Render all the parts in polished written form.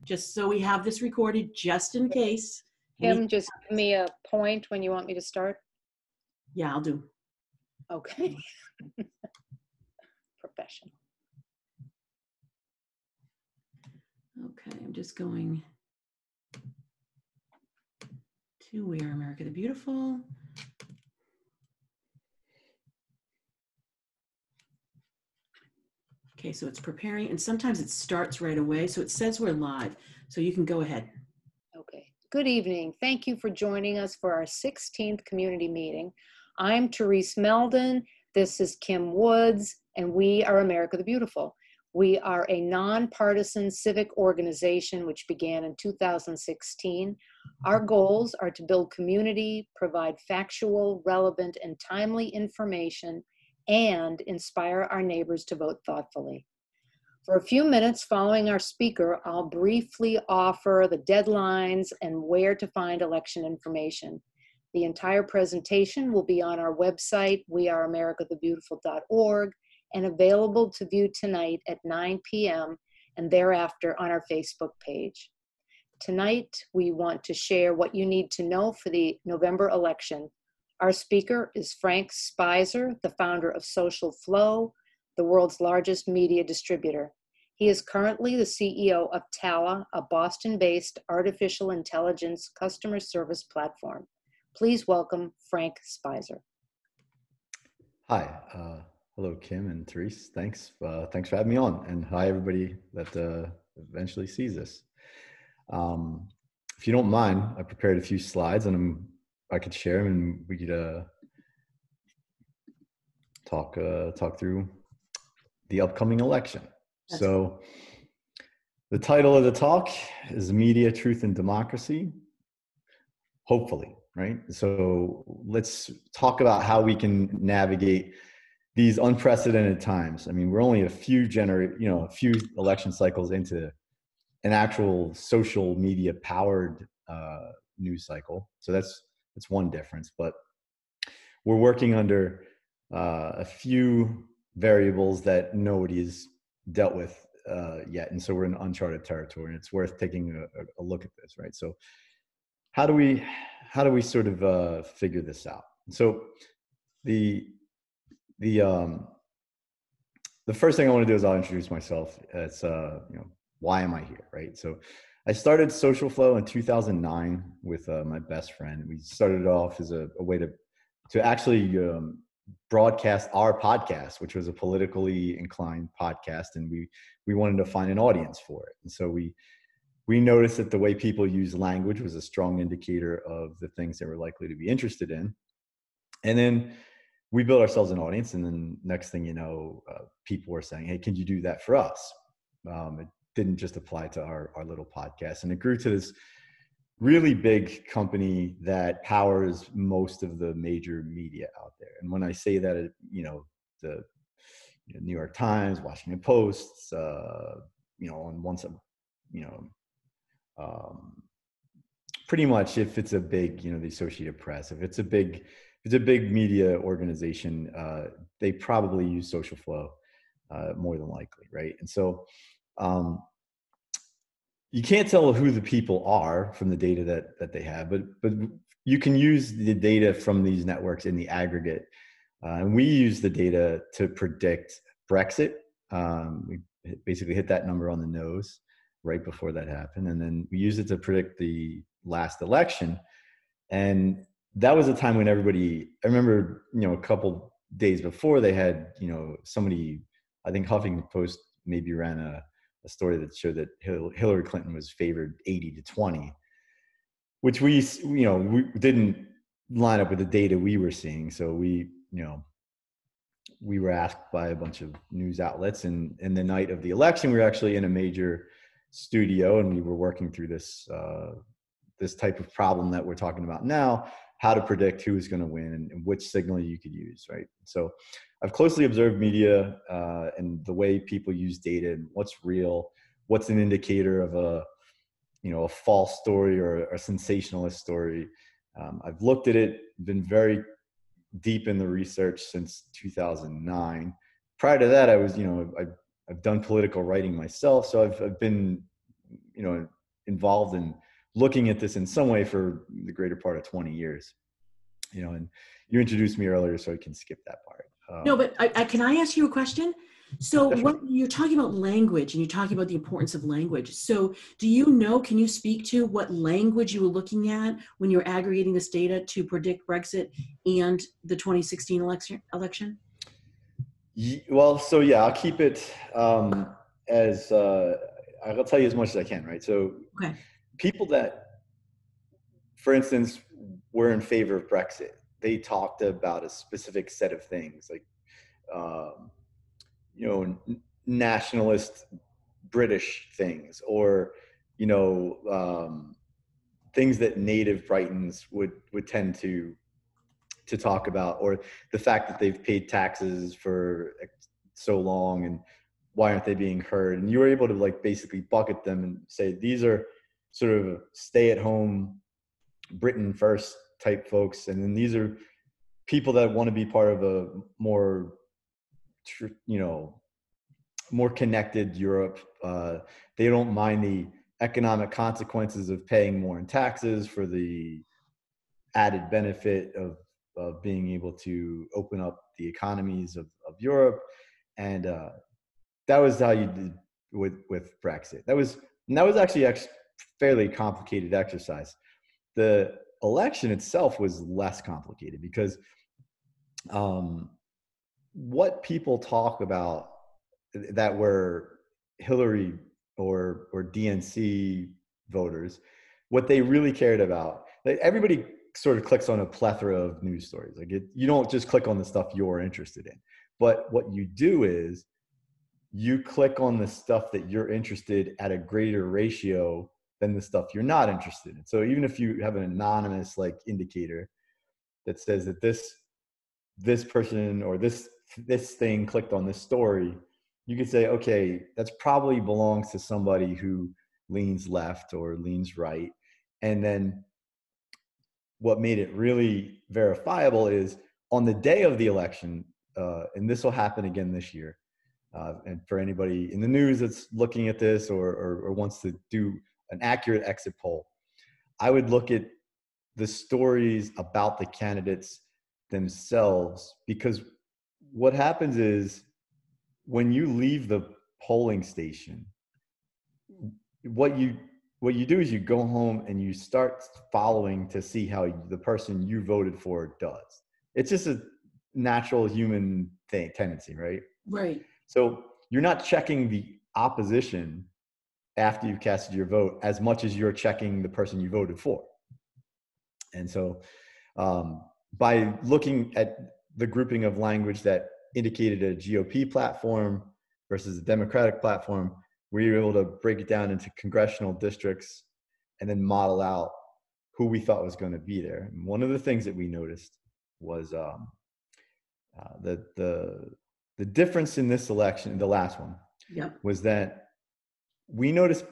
just so we have this recorded, just in case. Kim, just give me a point when you want me to start. Yeah, I'll do. Okay. Professional. Okay, I'm just going to We Are America the Beautiful. Okay, so it's preparing, and sometimes it starts right away. So it says we're live, so you can go ahead. Okay. Good evening. Thank you for joining us for our 16th community meeting. I'm Therese Meldon. This is Kim Woods, and we are America the Beautiful. We are a nonpartisan civic organization which began in 2016. Our goals are to build community, provide factual, relevant, and timely information, and inspire our neighbors to vote thoughtfully. For a few minutes following our speaker, I'll briefly offer the deadlines and where to find election information. The entire presentation will be on our website, weareamericathebeautiful.org, and available to view tonight at 9 p.m. and thereafter on our Facebook page. Tonight, we want to share what you need to know for the November election. Our speaker is Frank Spicer, the founder of Social Flow, the world's largest media distributor. He is currently the CEO of Tala, a Boston-based artificial intelligence customer service platform. Please welcome Frank Spicer. Hi, hello Kim and Therese. Thanks for having me on, and hi everybody that eventually sees this. If you don't mind, I prepared a few slides, and I could share them, and we could talk through the upcoming election. So the title of the talk is Media, Truth, and Democracy, hopefully, right? So let's talk about how we can navigate these unprecedented times. I mean, we're only a few election cycles into an actual social media powered news cycle. So that's one difference, but we're working under a few variables that nobody has dealt with yet. And so we're in uncharted territory, and it's worth taking a look at this, right? So how do we sort of figure this out? So the first thing I want to do is I'll introduce myself. It's why am I here, right? So I started Social Flow in 2009 with my best friend. We started off as a way to actually broadcast our podcast, which was a politically inclined podcast, and we wanted to find an audience for it. And so we noticed that the way people use language was a strong indicator of the things they were likely to be interested in. And then we built ourselves an audience, and then next thing you know, people were saying, hey, can you do that for us? It didn't just apply to our little podcast, and it grew to this really big company that powers most of the major media out there. And when I say that, the New York Times, Washington Post, on one side, pretty much if it's a big, the Associated Press, if it's a big media organization, they probably use Social Flow more than likely, right? And so you can't tell who the people are from the data that they have, but you can use the data from these networks in the aggregate. And we use the data to predict Brexit. We basically hit that number on the nose right before that happened. And then we use it to predict the last election. And that was a time when everybody, I remember, a couple days before they had, somebody, I think Huffington Post maybe ran a story that showed that Hillary Clinton was favored 80-20, which we didn't line up with the data we were seeing. So we were asked by a bunch of news outlets, and the night of the election, we were actually in a major studio, and we were working through this type of problem that we're talking about now, how to predict who is going to win and which signal you could use, right? So I've closely observed media and the way people use data and what's real, what's an indicator of a false story or a sensationalist story. I've looked at it, been very deep in the research since 2009. Prior to that, I was, I've done political writing myself. So I've been, involved in looking at this in some way for the greater part of 20 years, and you introduced me earlier, so I can skip that part. No, but can I ask you a question? So That's right. what you're talking about language, and you're talking about the importance of language. So can you speak to what language you were looking at when you're aggregating this data to predict Brexit and the 2016 election? Well, so yeah, I'll keep it as I'll tell you as much as I can, right? So Okay. people that, for instance, were in favor of Brexit, they talked about a specific set of things like, um, nationalist British things, or, things that native Britons would tend to talk about, or the fact that they've paid taxes for so long and why aren't they being heard? And you were able to like basically bucket them and say these are sort of stay at home Britain first type folks, and then these are people that want to be part of a more more connected Europe. They don't mind the economic consequences of paying more in taxes for the added benefit of being able to open up the economies of Europe. And that was how you did with Brexit. That was actually a fairly complicated exercise. The election itself was less complicated because what people talk about that were Hillary or DNC voters, what they really cared about, like everybody sort of clicks on a plethora of news stories. Like you don't just click on the stuff you're interested in, but what you do is you click on the stuff that you're interested at a greater ratio than the stuff you're not interested in. So even if you have an anonymous like indicator that says that this person or this thing clicked on this story, you could say, okay, that's probably belongs to somebody who leans left or leans right. And then what made it really verifiable is on the day of the election, and this will happen again this year, and for anybody in the news that's looking at this or wants to do an accurate exit poll, I would look at the stories about the candidates themselves, because what happens is when you leave the polling station, what you do is you go home and you start following to see how the person you voted for does. It's just a natural human tendency, right? Right. So you're not checking the opposition after you've casted your vote as much as you're checking the person you voted for. And so by looking at the grouping of language that indicated a GOP platform versus a Democratic platform, we were able to break it down into congressional districts and then model out who we thought was going to be there. And one of the things that we noticed was the difference in this election, the last one, was that we noticed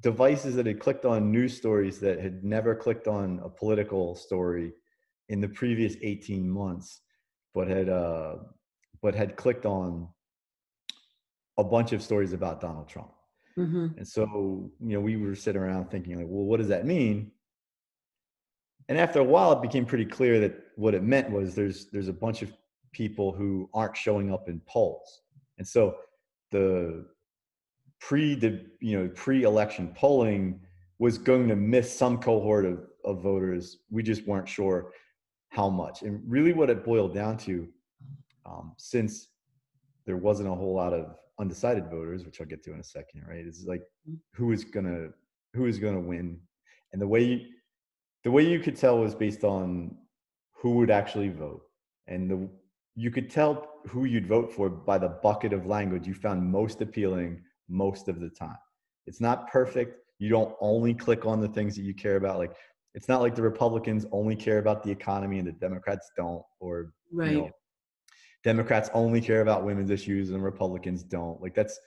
devices that had clicked on news stories that had never clicked on a political story in the previous 18 months, but had clicked on a bunch of stories about Donald Trump. Mm-hmm. And so, we were sitting around thinking like, well, what does that mean? And after a while, it became pretty clear that what it meant was there's a bunch of people who aren't showing up in polls. And so the pre-election polling was going to miss some cohort of voters. We just weren't sure how much. And really what it boiled down to, since there wasn't a whole lot of undecided voters, which I'll get to in a second, right? It's like who is gonna win. And the way you could tell was based on who would actually vote. And you could tell who you'd vote for by the bucket of language you found most appealing most of the time. It's not perfect. You don't only click on the things that you care about. Like, it's not like the Republicans only care about the economy and the Democrats don't, or Right. Democrats only care about women's issues and Republicans don't. Like that's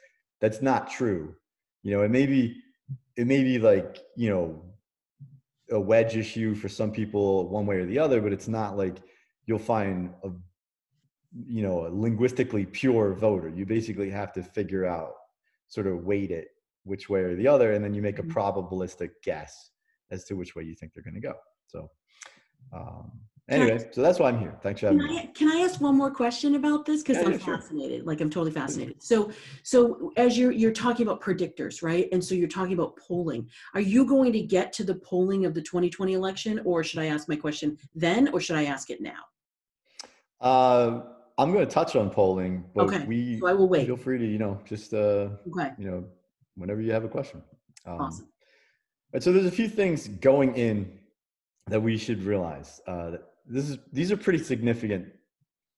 not true. It may be like, a wedge issue for some people one way or the other, but it's not like you'll find a linguistically pure voter. You basically have to figure out, sort of weight it which way or the other, and then you make a probabilistic guess as to which way you think they're going to go. So anyway, so that's why I'm here. Thanks for having me. Can I ask one more question about this? Because I'm fascinated. Like, I'm totally fascinated. So as you're talking about predictors, right? And so you're talking about polling. Are you going to get to the polling of the 2020 election, or should I ask my question then, or should I ask it now? I'm going to touch on polling, but so I will wait. Feel free to, just, whenever you have a question. Awesome. Right, so there's a few things going in that we should realize. These are pretty significant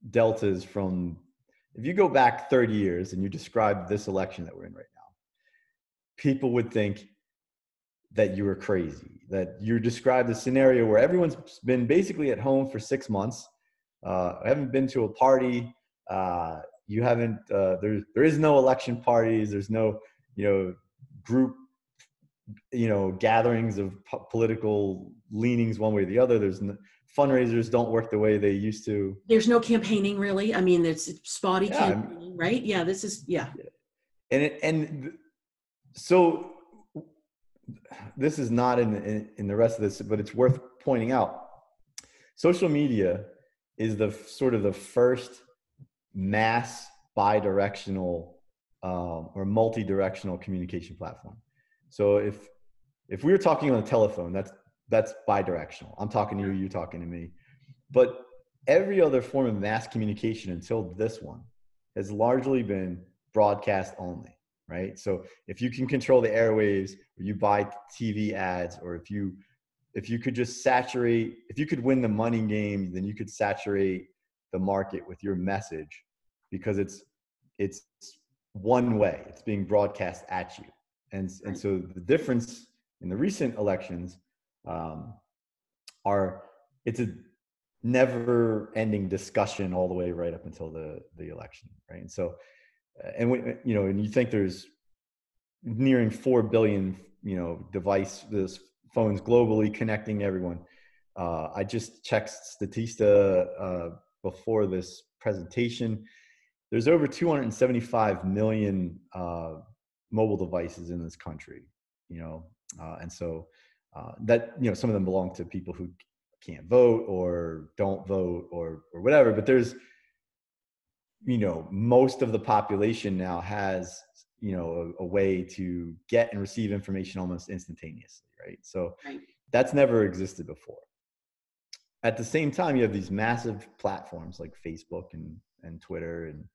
deltas from, if you go back 30 years and you describe this election that we're in right now, people would think that you were crazy, that you described a scenario where everyone's been basically at home for 6 months, haven't been to a party, you haven't, there is no election parties, there's no, group, gatherings of political leanings one way or the other. There's fundraisers don't work the way they used to. There's no campaigning, really. I mean, it's spotty campaigning, right? Yeah, this is, So this is not in the rest of this, but it's worth pointing out. Social media is the sort of the first mass bidirectional or multi-directional communication platform. So if we were talking on a telephone, that's bidirectional. I'm talking to you, you're talking to me. But every other form of mass communication until this one has largely been broadcast only, right? So if you can control the airwaves, or you buy TV ads, or if you could just saturate, if you could win the money game, then you could saturate the market with your message, because it's one way, it's being broadcast at you. And so the difference in the recent elections it's a never ending discussion all the way right up until the election, right? And so, and you think there's nearing 4 billion, devices, phones globally connecting everyone. I just checked Statista before this presentation. There's over 275 million mobile devices in this country, and so that, some of them belong to people who can't vote or don't vote or whatever, but there's, most of the population now has, a way to get and receive information almost instantaneously, right? So that's never existed before. At the same time, you have these massive platforms like Facebook and Twitter and,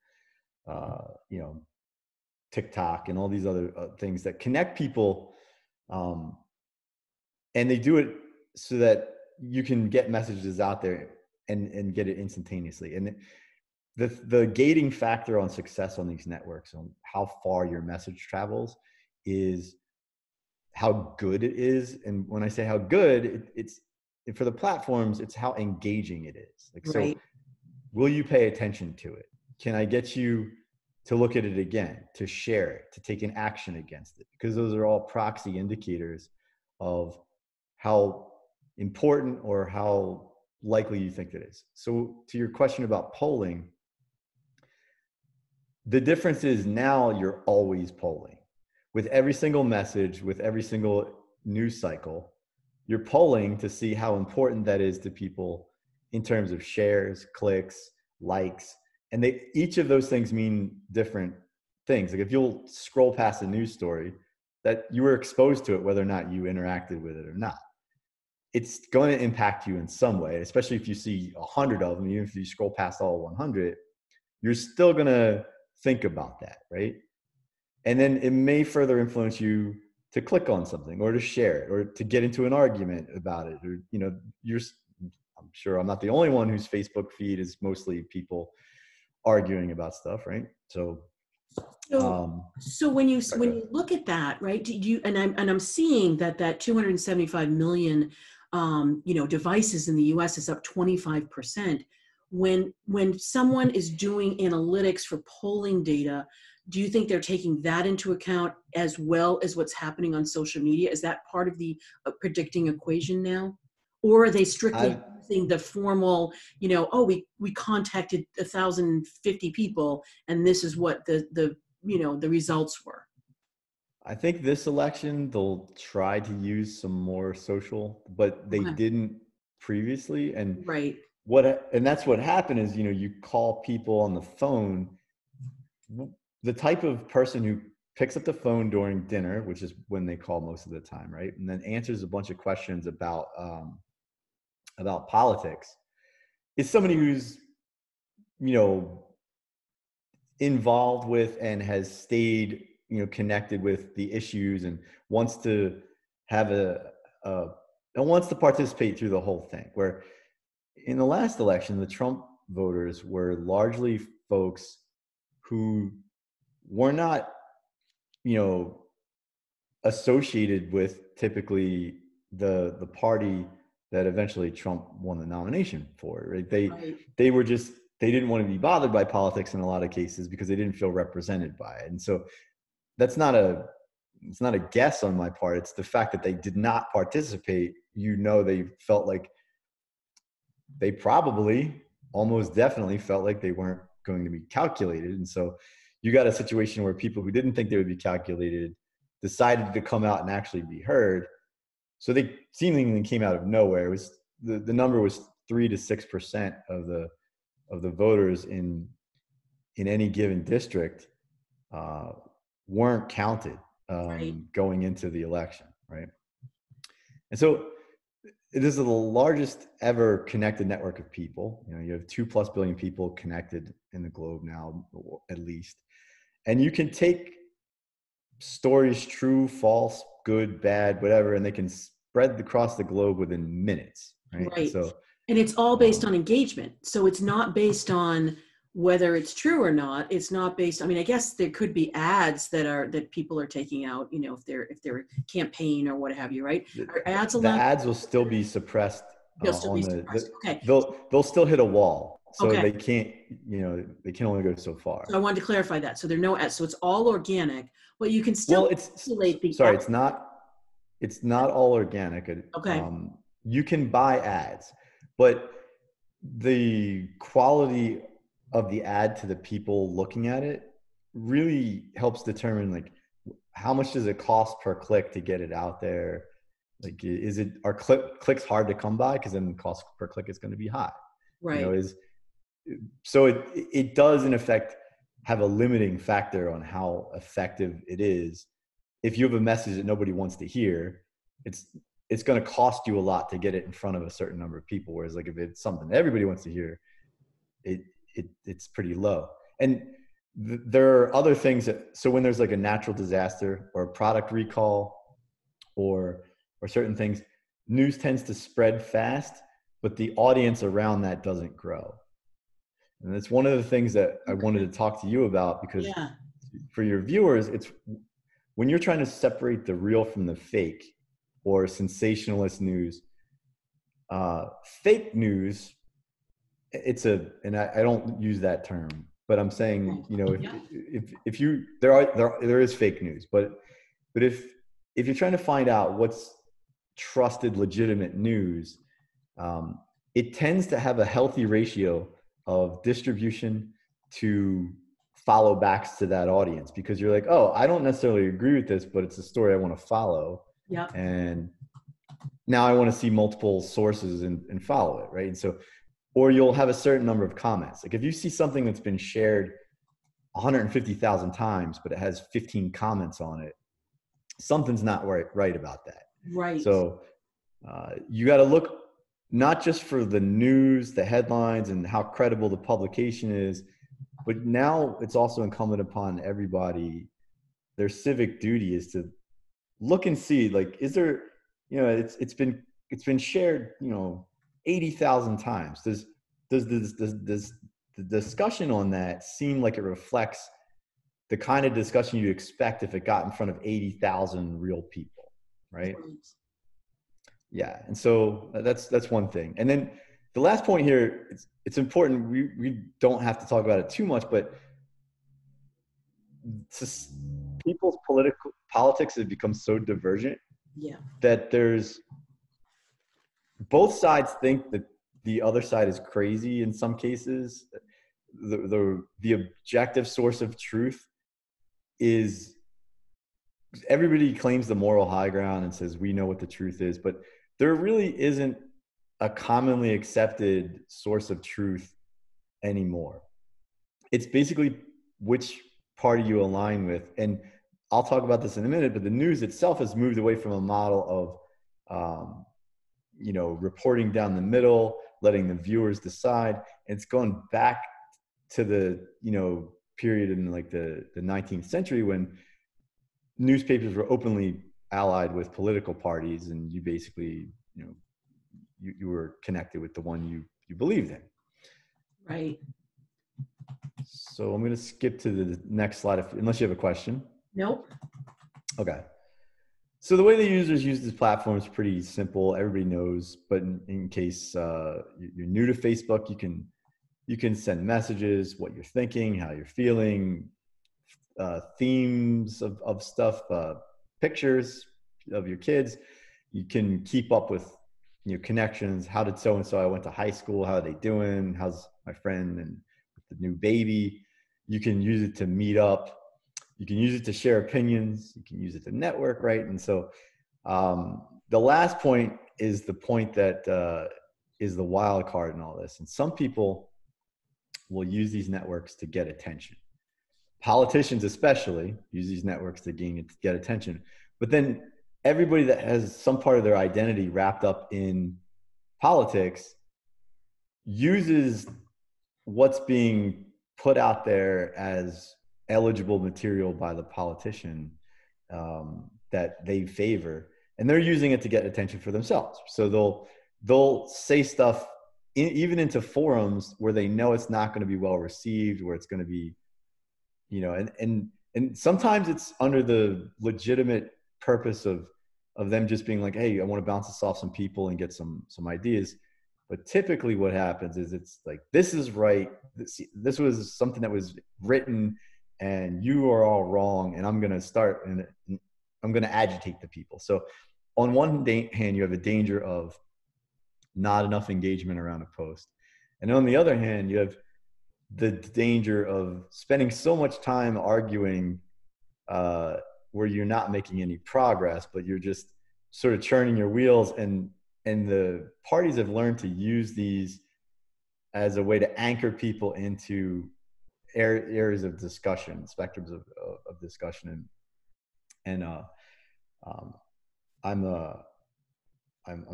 TikTok and all these other things that connect people. And they do it so that you can get messages out there and get it instantaneously. And the gating factor on success on these networks, on how far your message travels, is how good it is. And when I say how good, it's for the platforms, it's how engaging it is. Like, so will you pay attention to it? Can I get you to look at it again, to share it, to take an action against it? Because those are all proxy indicators of how important or how likely you think it is. So to your question about polling, the difference is now you're always polling. With every single message, with every single news cycle, you're polling to see how important that is to people in terms of shares, clicks, likes, and each of those things mean different things. Like if you'll scroll past a news story, that you were exposed to it, whether or not you interacted with it or not, it's going to impact you in some way, especially if you see 100 of them. Even if you scroll past all 100, you're still going to think about that, right? And then it may further influence you to click on something or to share it or to get into an argument about it. Or, I'm sure I'm not the only one whose Facebook feed is mostly people arguing about stuff, right? So when you look at that, right? I'm seeing that 275 million devices in the US is up 25%. When someone is doing analytics for polling data, do you think they're taking that into account as well as what's happening on social media? Is that part of the predicting equation now? Or are they strictly using the formal, we contacted 1,050 people and this is what the results were? I think this election they'll try to use some more social, but they Okay. didn't previously. And Right. that's what happened is, you call people on the phone. The type of person who picks up the phone during dinner, which is when they call most of the time, right, and then answers a bunch of questions about politics, is somebody who's, you know, involved with and has stayed, connected with the issues and wants to have a and wants to participate through the whole thing. Where in the last election, the Trump voters were largely folks who were not, you know, associated with typically the party that eventually Trump won the nomination for, right? Right. They were just, they didn't want to be bothered by politics in a lot of cases because they didn't feel represented by it. And so that's not a it's not a guess on my part. It's the fact that they did not participate. They felt like they probably almost definitely felt like they weren't going to be calculated. And so you got a situation where people who didn't think they would be calculated decided to come out and actually be heard. So they seemingly came out of nowhere. It was the number was 3 to 6% of the voters in any given district weren't counted Right. going into the election, right? And so this is the largest ever connected network of people. You have 2+ billion people connected in the globe now, at least. And you can take stories, true, false, good, bad, whatever, and they can spread across the globe within minutes, right? Right. So, And it's all based on engagement. So it's not based on whether it's true or not. It's not based, I mean, I guess there could be ads that people are taking out, if they're campaign or what have you, right? Are ads the allowed? ads will still be suppressed They'll still on be suppressed. Okay. they'll still hit a wall, so Okay. they can't, they can only go so far. So I wanted to clarify that. So there are no ads. So it's all organic, but you can still Well, it's manipulate the sorry, ad. it's not all organic. Okay. You can buy ads, but the quality of the ad to the people looking at it really helps determine, like, how much does it cost per click to get it out there? Like, are clicks hard to come by? Because then the cost per click is going to be high. Right. So it does in effect have a limiting factor on how effective it is. If you have a message that nobody wants to hear, it's going to cost you a lot to get it in front of a certain number of people. Whereas, like, if it's something that everybody wants to hear, it's pretty low. And there are other things so when there's like a natural disaster or a product recall or certain things, news tends to spread fast, but the audience around that doesn't grow. And that's one of the things that I wanted to talk to you about, because for your viewers, it's when you're trying to separate the real from the fake or sensationalist news, fake news, and I don't use that term, but I'm saying, if you, there is fake news, but if you're trying to find out what's trusted, legitimate news, it tends to have a healthy ratio of distribution to follow backs to that audience, because you're like, oh, I don't necessarily agree with this, but it's a story I want to follow. Yeah. And now I want to see multiple sources and follow it, right? And so, or you'll have a certain number of comments. Like, if you see something that's been shared 150,000 times, but it has 15 comments on it, something's not right about that. Right. So you got to look not just for the news, the headlines, and how credible the publication is, but now it's also incumbent upon everybody, their civic duty is to look and see, like, is there, it's been shared, 80,000 times. Does the discussion on that seem like it reflects the kind of discussion you'd expect if it got in front of 80,000 real people, right? Yeah. And so that's one thing. And then the last point here, it's important. We don't have to talk about it too much, but people's politics have become so divergent that both sides think that the other side is crazy in some cases. The objective source of truth is everybody claims the moral high ground and says we know what the truth is, but there really isn't a commonly accepted source of truth anymore. It's basically which party you align with. And I'll talk about this in a minute, but the news itself has moved away from a model of, reporting down the middle, letting the viewers decide. And it's gone back to the, period in like the 19th century when newspapers were openly allied with political parties, and you basically, you were connected with the one you believed in. Right. So I'm going to skip to the next slide, unless you have a question. Nope. Okay. So the way the users use this platform is pretty simple. Everybody knows, but in case you're new to Facebook, you can send messages, what you're thinking, how you're feeling, themes of stuff, pictures of your kids. You can keep up with connections. How did so-and-so, I went to high school, how are they doing? How's my friend and the new baby? You can use it to meet up. You can use it to share opinions. You can use it to network, right? And so the last point is the point that is the wild card in all this. And some people will use these networks to get attention. Politicians especially use these networks to get attention. But then everybody that has some part of their identity wrapped up in politics uses what's being put out there as eligible material by the politician that they favor, and they're using it to get attention for themselves. So they'll say stuff even into forums where they know it's not going to be well received, where it's going to be, and sometimes it's under the legitimate purpose of them just being like, hey, I want to bounce this off some people and get some ideas. But typically what happens is it's like, this is right. This was something that was written and you are all wrong. And I'm going to start and I'm going to agitate the people. So on one hand, you have a danger of not enough engagement around a post. And on the other hand, you have the danger of spending so much time arguing where you're not making any progress, but you're just sort of churning your wheels. And the parties have learned to use these as a way to anchor people into areas of discussion, spectrums of discussion. And I'm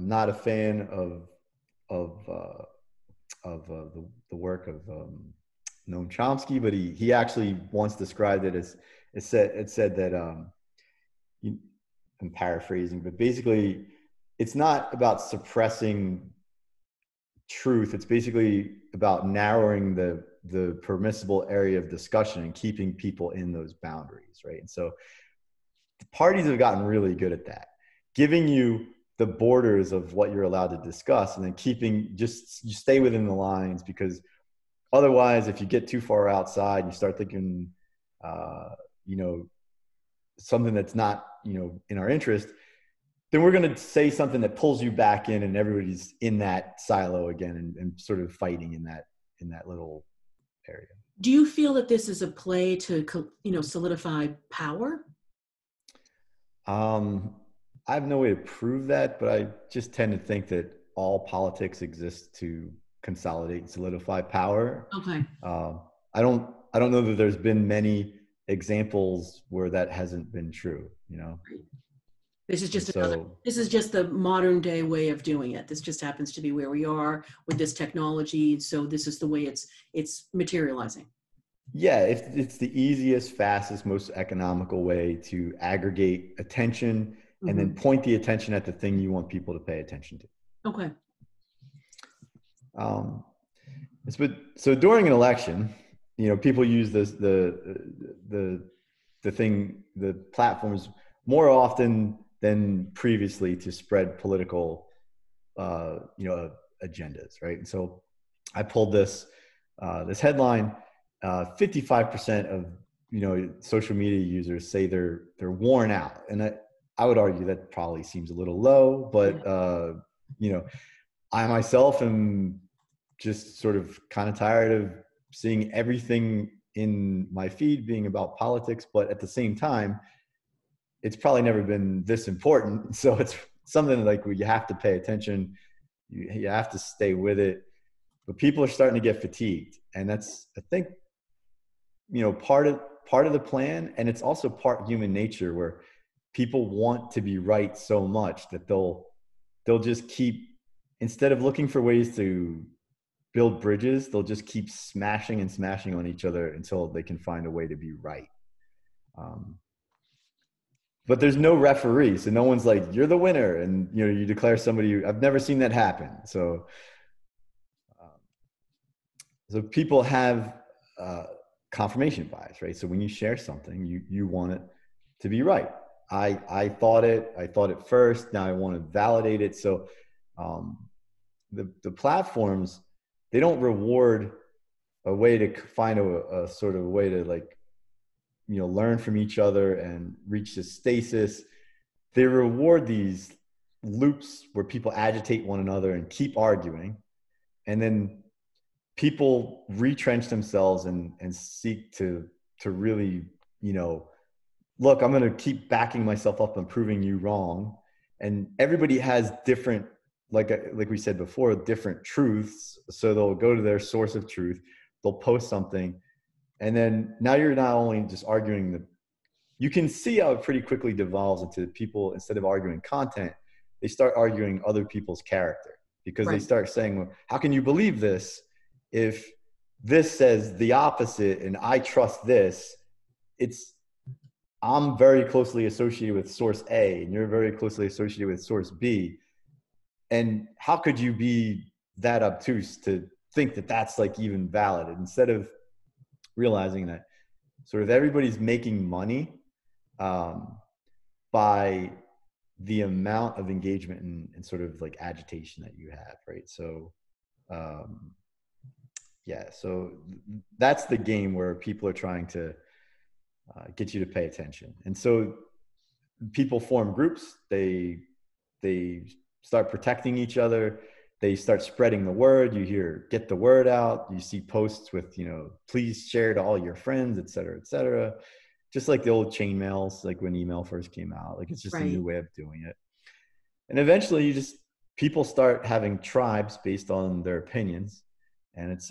not a fan of the work of Noam Chomsky, but he actually once described it as it said that I'm paraphrasing, but basically it's not about suppressing truth. It's basically about narrowing the permissible area of discussion and keeping people in those boundaries, right? And so the parties have gotten really good at that, giving you the borders of what you're allowed to discuss, and then you stay within the lines, because otherwise, if you get too far outside, you start thinking, something that's not, in our interest, then we're going to say something that pulls you back in, and everybody's in that silo again and sort of fighting in that little area. Do you feel that this is a play to, solidify power? I have no way to prove that, but I just tend to think that all politics exists to consolidate and solidify power. Okay. I don't know that there's been many examples where that hasn't been true, This is just this is just the modern day way of doing it. This just happens to be where we are with this technology. So this is the way it's materializing. Yeah, it's the easiest, fastest, most economical way to aggregate attention and then point the attention at the thing you want people to pay attention to. Okay. So during an election, people use the platforms more often than previously to spread political, agendas, right? And so I pulled this headline: 55% of social media users say they're worn out, and I would argue that probably seems a little low, but I myself am just sort of kind of tired of seeing everything in my feed being about politics. But at the same time, it's probably never been this important. So it's something like where you have to pay attention. You have to stay with it. But people are starting to get fatigued. And that's, I think, part of the plan. And it's also part human nature, where people want to be right so much that they'll just keep, instead of looking for ways to build bridges, they'll just keep smashing and smashing on each other until they can find a way to be right. But there's no referee, so no one's like, you're the winner, and you declare somebody. I've never seen that happen. So people have confirmation bias, right? So when you share something, you want it to be right. I thought it first. Now I want to validate it. So the platforms, they don't reward a way to find a sort of way to learn from each other and reach this stasis. They reward these loops where people agitate one another and keep arguing. And then people retrench themselves and seek to really, look, I'm going to keep backing myself up and proving you wrong. And everybody has different, like we said before, different truths. So they'll go to their source of truth. They'll post something. And then now you're not only just arguing you can see how it pretty quickly devolves into people, instead of arguing content, they start arguing other people's character, because they start saying, well, how can you believe this if this says the opposite and I trust this? I'm very closely associated with source A and you're very closely associated with source B. And how could you be that obtuse to think that that's even valid, instead of realizing that sort of everybody's making money by the amount of engagement and sort of agitation that you have, right? So so that's the game where people are trying to get you to pay attention. And so people form groups, they start protecting each other, they start spreading the word. You hear, get the word out. You see posts with, please share to all your friends, et cetera, just like the old chain mails, like when email first came out. It's just a new way of doing it. And eventually people start having tribes based on their opinions. And it's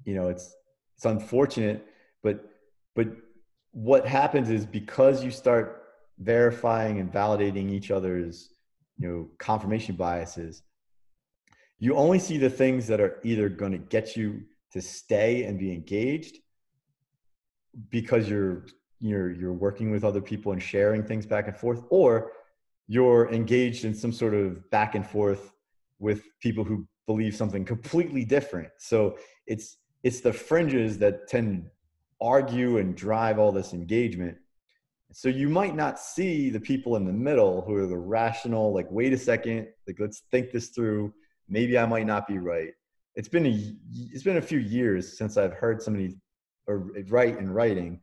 it's unfortunate, but what happens is, because you start verifying and validating each other's confirmation biases, you only see the things that are either going to get you to stay and be engaged, because you're working with other people and sharing things back and forth, or you're engaged in some sort of back and forth with people who believe something completely different. So it's the fringes that tend to argue and drive all this engagement. So you might not see the people in the middle who are the rational, wait a second, let's think this through. Maybe I might not be right. It's been a few years since I've heard somebody write in writing,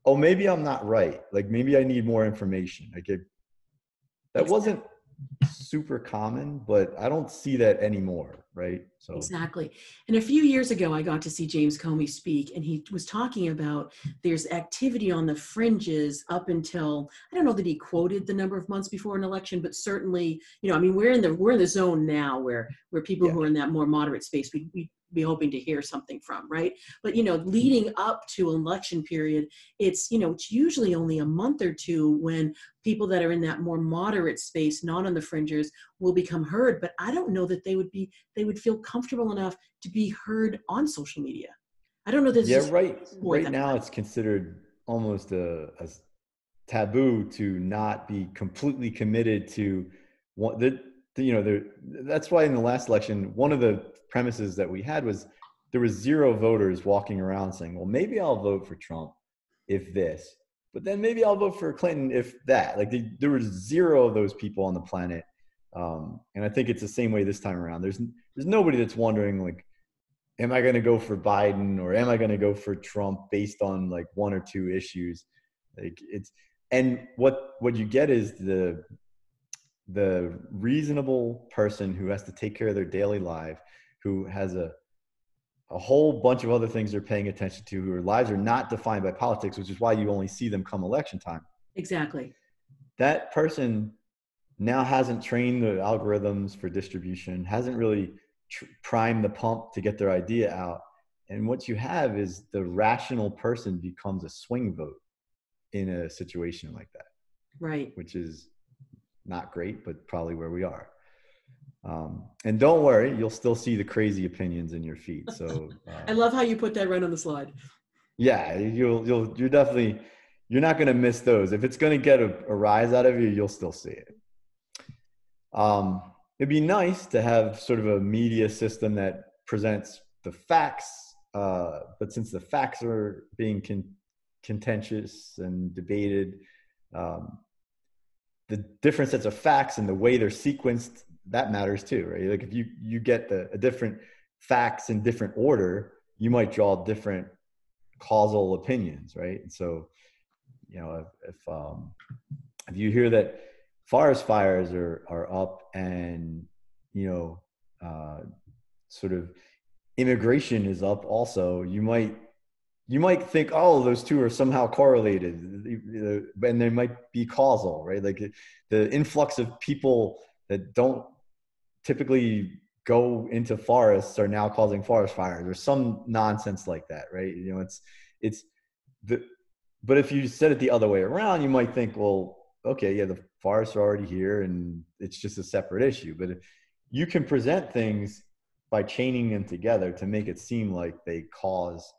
oh, maybe I'm not right. Maybe I need more information. That wasn't super common, but I don't see that anymore, right? So exactly. And a few years ago, I got to see James Comey speak, and he was talking about there's activity on the fringes up until, I don't know that he quoted the number of months before an election, but certainly, we're in the zone now where people who are in that more moderate space, we'd be hoping to hear something from, right? But leading up to an election period, it's usually only a month or two when people that are in that more moderate space, not on the fringes, will become heard. But I don't know that they would feel comfortable enough to be heard on social media. I don't know that. Right now it's considered almost a taboo to not be completely committed to what that's why in the last election, one of the premises that we had was there was zero voters walking around saying, well, maybe I'll vote for Trump if this, but then maybe I'll vote for Clinton if that. There were zero of those people on the planet. And I think it's the same way this time around. There's nobody that's wondering, am I going to go for Biden or am I going to go for Trump based on one or two issues? And what you get is the reasonable person who has to take care of their daily life, who has a whole bunch of other things they're paying attention to, whose lives are not defined by politics, which is why you only see them come election time. Exactly. That person now hasn't trained the algorithms for distribution, hasn't really primed the pump to get their idea out. And what you have is the rational person becomes a swing vote in a situation like that, Right. which is not great, but probably where we are. And don't worry, you'll still see the crazy opinions in your feed. So I love how you put that right on the slide. yeah, you're definitely, you're not going to miss those. If it's going to get a rise out of you, you'll still see it. It'd be nice to have sort of a media system that presents the facts, but since the facts are being contentious and debated, the different sets of facts and the way they're sequenced, that matters too, right? Like if you get a different facts in different order, you might draw different causal opinions, right? And so, you know, if you hear that forest fires are up and, you know, sort of immigration is up also, you might think, oh, those two are somehow correlated, and they might be causal, right? Like the influx of people that don't typically go into forests are now causing forest fires or some nonsense like that, right? You know, it's the, but if you said it the other way around, you might think, well, okay, yeah, the forests are already here and it's just a separate issue. But you can present things by chaining them together to make it seem like they cause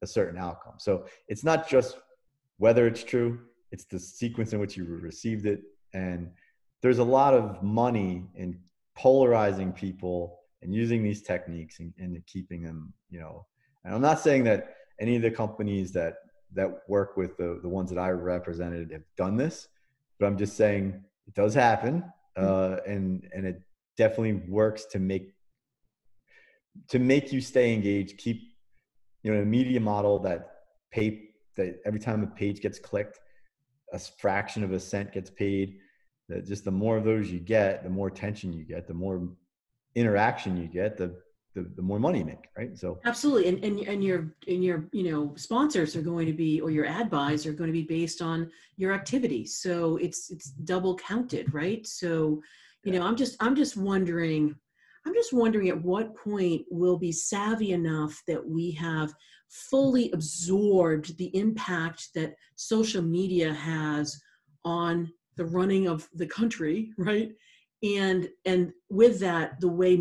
a certain outcome. So it's not just whether it's true, it's the sequence in which you received it. And there's a lot of money in polarizing people and using these techniques and keeping them, you know. And I'm not saying that any of the companies that work with the ones that I represented have done this, but I'm just saying it does happen, and it definitely works to make you stay engaged. Keep, you know, a media model that every time a page gets clicked, a fraction of a cent gets paid. That just the more of those you get, the more attention you get, the more interaction you get, the more money you make, right? So Absolutely, and your you know, sponsors are going to be, or your ad buys are going to be based on your activity. So it's double counted, right? So, you know, I'm just wondering at what point we'll be savvy enough that we have fully absorbed the impact that social media has on the running of the country, right? And with that, the way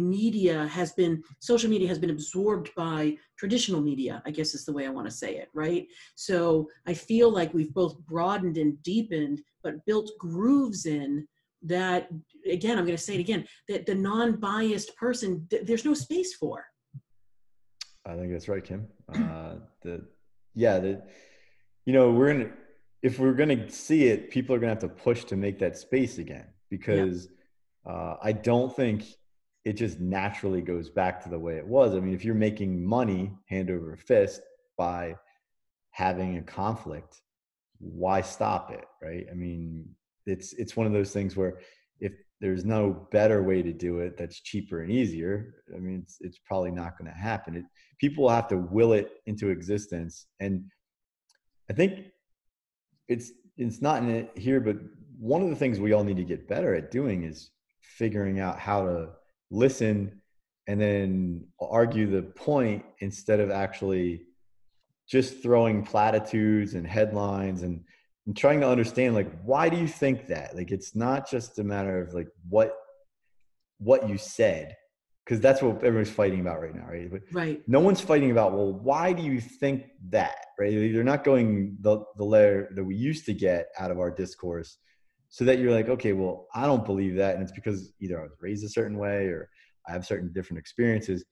social media has been absorbed by traditional media, I guess is the way I want to say it, right? So I feel like we've both broadened and deepened, but built grooves in that, again, I'm going to say it again, that the non-biased person, there's no space for. I think that's right, Kim. You know, if we're gonna see it, people are gonna have to push to make that space again, because I don't think it just naturally goes back to the way it was. I mean, if you're making money hand over fist by having a conflict, why stop it, right? I mean, it's one of those things where if there's no better way to do it that's cheaper and easier, I mean, it's probably not going to happen. People will have to will it into existence. And I think it's not in it here, but one of the things we all need to get better at doing is figuring out how to listen and then argue the point instead of actually just throwing platitudes and headlines and trying to understand, like, why do you think that? Like, it's not just a matter of like what you said, because that's what everyone's fighting about right now, right? But Right. no one's fighting about, well, why do you think that, right? They're not going the layer that we used to get out of our discourse, so that you're like, okay, well, I don't believe that, and it's because either I was raised a certain way or I have certain different experiences.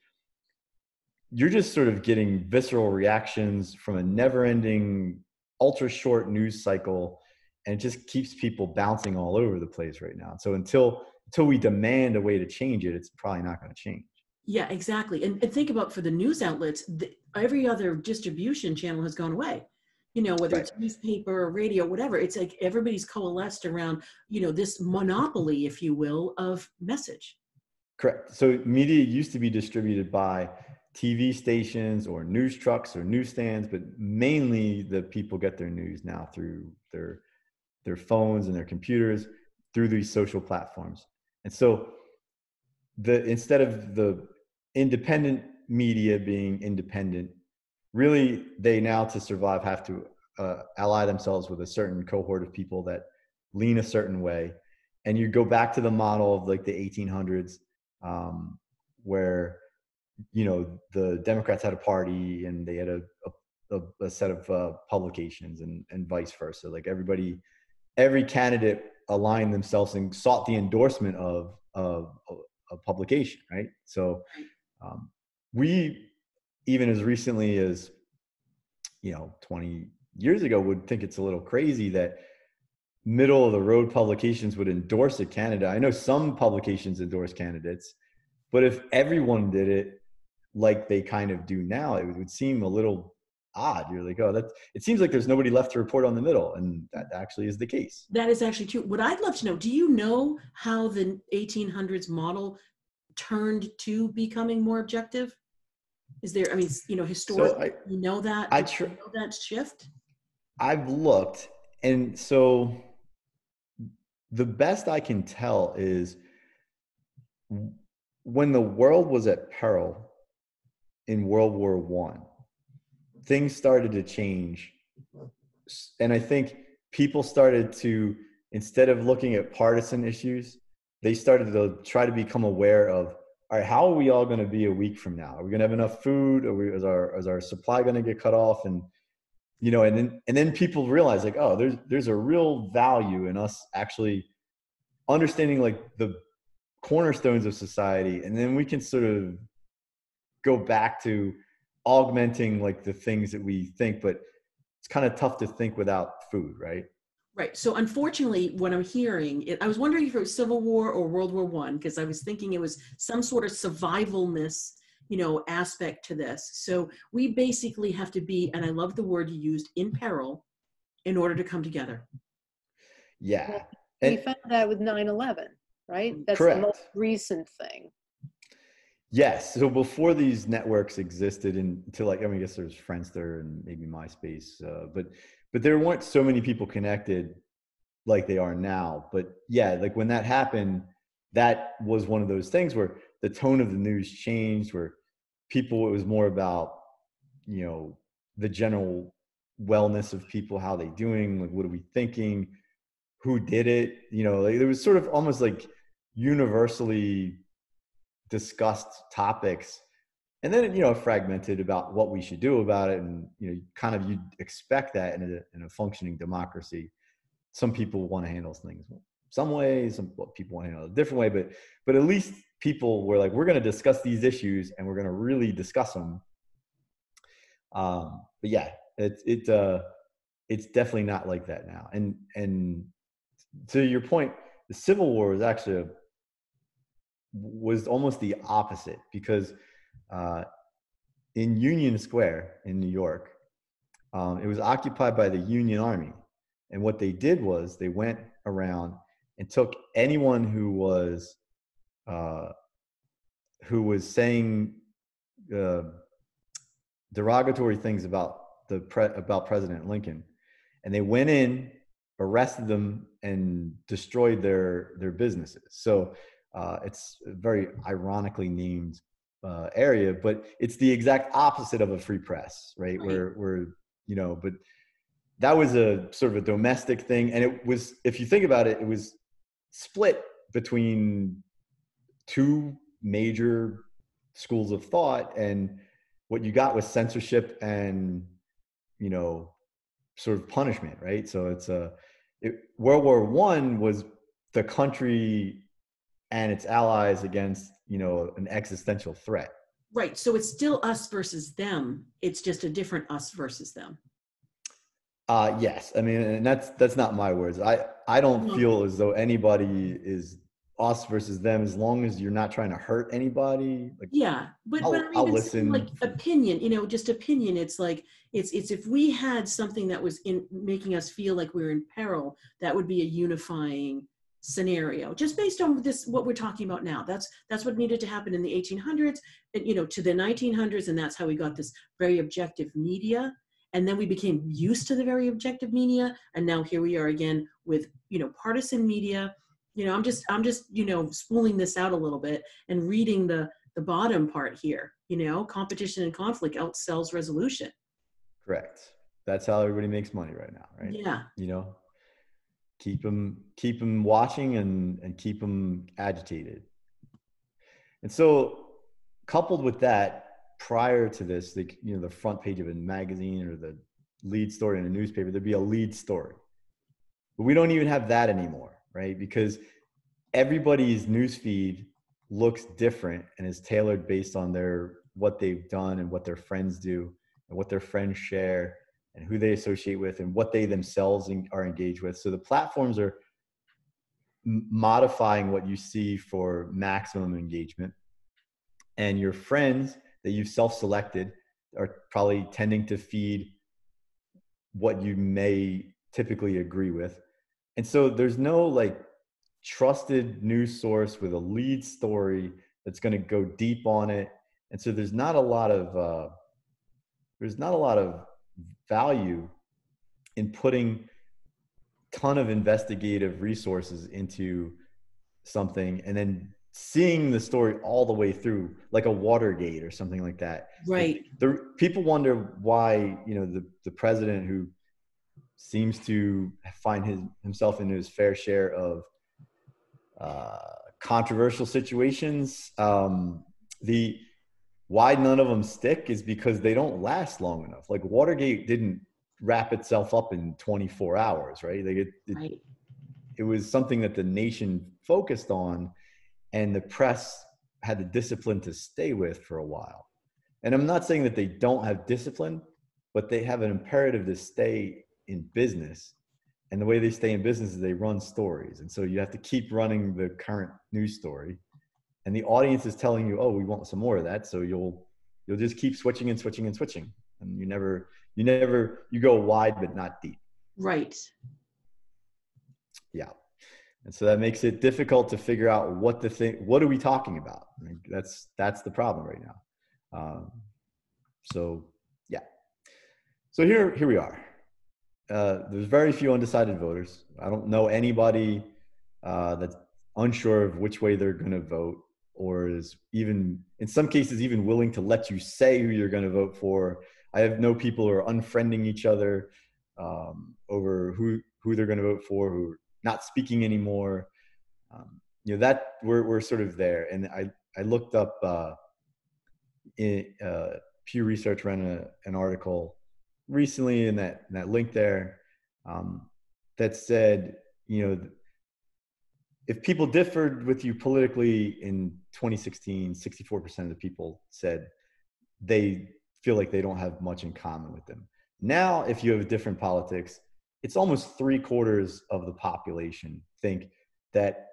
You're just sort of getting visceral reactions from a never-ending, ultra-short news cycle, and it just keeps people bouncing all over the place right now. So until we demand a way to change it, it's probably not going to change. Yeah, exactly. And think about, for the news outlets, every other distribution channel has gone away. You know, whether Right. it's newspaper or radio, whatever, it's like everybody's coalesced around, you know, this monopoly, if you will, of message. Correct. So media used to be distributed by TV stations or news trucks or newsstands, but mainly the people get their news now through their their phones and their computers through these social platforms. And so instead of the independent media being independent, really they now, to survive, have to ally themselves with a certain cohort of people that lean a certain way. And you go back to the model of like the 1800s, where, you know, the Democrats had a party and they had a set of publications, and vice versa. Like every candidate aligned themselves and sought the endorsement of a publication, right? So we, even as recently as, 20 years ago, would think it's a little crazy that middle of the road publications would endorse a candidate. I know some publications endorse candidates, but if everyone did it like they kind of do now, it would seem a little odd. You're like, oh, it seems like there's nobody left to report on the middle. And that actually is the case. That is actually true. What I'd love to know, do you know how the 1800s model turned to becoming more objective? Is there, I mean, historically, So you know that, you know that shift? I've looked, and so the best I can tell is when the world was at peril in World War I, things started to change. And I think people started to, instead of looking at partisan issues, they started to try to become aware of, all right, how are we all going to be a week from now? Are we going to have enough food? Is our supply going to get cut off? And, and then people realize, like, oh, there's a real value in us actually understanding like the cornerstones of society. And then we can sort of go back to augmenting like the things that we think, but it's kind of tough to think without food, right? Right. So unfortunately, what I'm hearing, I was wondering if it was Civil War or World War I, because I was thinking it was some sort of survivalness, aspect to this. So we basically have to be, and I love the word you used, in peril in order to come together. Yeah. We found that with 9/11, right? That's correct. The most recent thing. Yes. So before these networks existed, until I guess there was Friendster and maybe MySpace, but there weren't so many people connected like they are now. But yeah, like when that happened, that was one of those things where the tone of the news changed, where it was more about, the general wellness of people, how they doing, like what are we thinking, who did it, like it was sort of almost like universally discussed topics, and then fragmented about what we should do about it. And you'd expect that in a functioning democracy. Some people want to handle things some way, some people want to handle it a different way, but at least people were like, we're going to discuss these issues and we're going to really discuss them. But yeah, it's definitely not like that now. And to your point, the Civil War was almost the opposite, because in Union Square in New York, it was occupied by the Union Army. And what they did was they went around and took anyone who was saying derogatory things about about President Lincoln, and they went in, arrested them, and destroyed their businesses. So it's a very ironically named area, but it's the exact opposite of a free press, right? Where but that was a sort of a domestic thing, and it was, if you think about it, it was split between two major schools of thought, and what you got was censorship and sort of punishment, right? So World War I was the country and its allies against an existential threat. Right. So it's still us versus them. It's just a different us versus them. Yes. I mean, and that's not my words. I don't feel as though anybody is us versus them, as long as you're not trying to hurt anybody. Like, yeah, but I'll listen. Like opinion, just opinion. It's like it's if we had something that was in making us feel like we were in peril, that would be a unifying scenario, just based on what we're talking about now. That's what needed to happen in the 1800s, and to the 1900s, and that's how we got this very objective media. And then we became used to the very objective media. And now here we are again with, partisan media. I'm just, spooling this out a little bit and reading the bottom part here, competition and conflict outsells resolution. Correct. That's how everybody makes money right now, right? Yeah. Keep them watching and keep them agitated. And so coupled with that, prior to this, the front page of a magazine or the lead story in a newspaper, there'd be a lead story. But we don't even have that anymore, right? Because everybody's newsfeed looks different and is tailored based on what they've done and what their friends do and what their friends share and who they associate with and what they themselves are engaged with. So the platforms are modifying what you see for maximum engagement, and your friends that you've self-selected are probably tending to feed what you may typically agree with. And so there's no like trusted news source with a lead story that's going to go deep on it. And so there's not a lot of value in putting ton of investigative resources into something and then seeing the story all the way through, like a Watergate or something like that. Right. The people wonder why, the president, who seems to find himself into his fair share of controversial situations, why none of them stick is because they don't last long enough. Like Watergate didn't wrap itself up in 24 hours, right? Right. It was something that the nation focused on, and the press had the discipline to stay with for a while. And I'm not saying that they don't have discipline, but they have an imperative to stay in business. And the way they stay in business is they run stories. And so you have to keep running the current news story. And the audience is telling you, oh, we want some more of that. So you'll just keep switching and switching and switching. And you go wide, but not deep. Right. Yeah. And so that makes it difficult to figure out what are we talking about? I mean, that's the problem right now. So yeah. So here we are. There's very few undecided voters. I don't know anybody that's unsure of which way they're going to vote, or is even, in some cases, even willing to let you say who you're going to vote for. I have no people who are unfriending each other over who they're going to vote for, who are not speaking anymore. That we're sort of there. And I looked up Pew Research ran an article recently in that link there that said, if people differed with you politically in 2016, 64% of the people said they feel like they don't have much in common with them. Now, if you have different politics, it's almost 3/4 of the population think that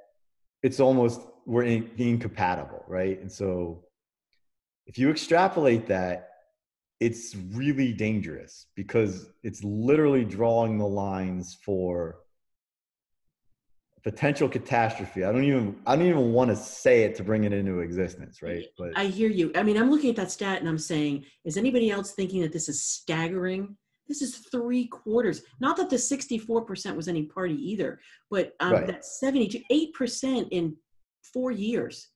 we're incompatible, right? And so if you extrapolate that, it's really dangerous because it's literally drawing the lines for potential catastrophe. I don't even want to say it to bring it into existence, right? But I hear you. I mean, I'm looking at that stat and I'm saying, is anybody else thinking that this is staggering? This is 3/4. Not that the 64% was any party either, but right. That's 78% in 4 years,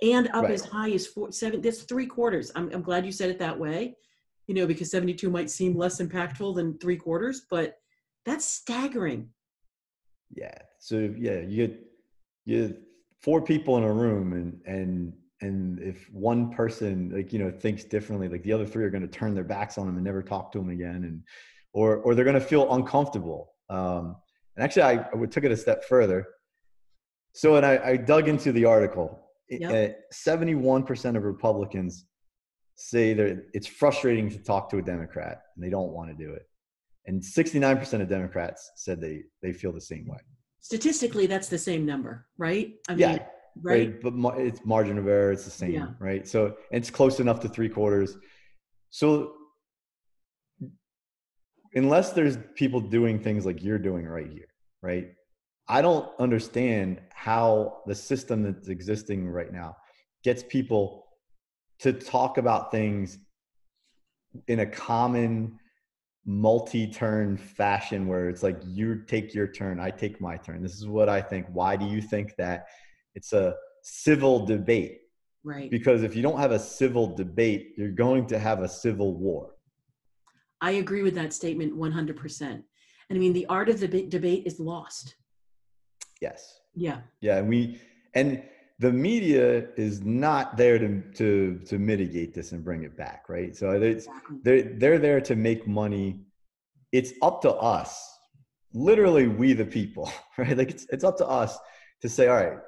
and up right. as high as 7. That's 3/4. I'm glad you said it that way, because 72 might seem less impactful than 3/4, but that's staggering. Yeah. So yeah, you get 4 people in a room, and if one person thinks differently, like the other 3 are going to turn their backs on them and never talk to them again, or they're going to feel uncomfortable. And actually, I took it a step further. So, and I dug into the article. Yep. 71% of Republicans say that it's frustrating to talk to a Democrat and they don't want to do it. And 69% of Democrats said they feel the same way. Statistically, that's the same number, right? I mean, yeah, right? But it's margin of error. It's the same, yeah. Right? So it's close enough to 3/4. So unless there's people doing things like you're doing right here, right? I don't understand how the system that's existing right now gets people to talk about things in a common multi-turn fashion where it's like, you take your turn, I take my turn. This is what I think. Why do you think that? It's a civil debate. Right. Because if you don't have a civil debate, you're going to have a civil war. I agree with that statement 100%. And I mean, the art of the debate is lost. Yes. Yeah. Yeah. And the media is not there to mitigate this and bring it back. Right. So they're there to make money. It's up to us, literally we the people, right? Like it's up to us to say, all right,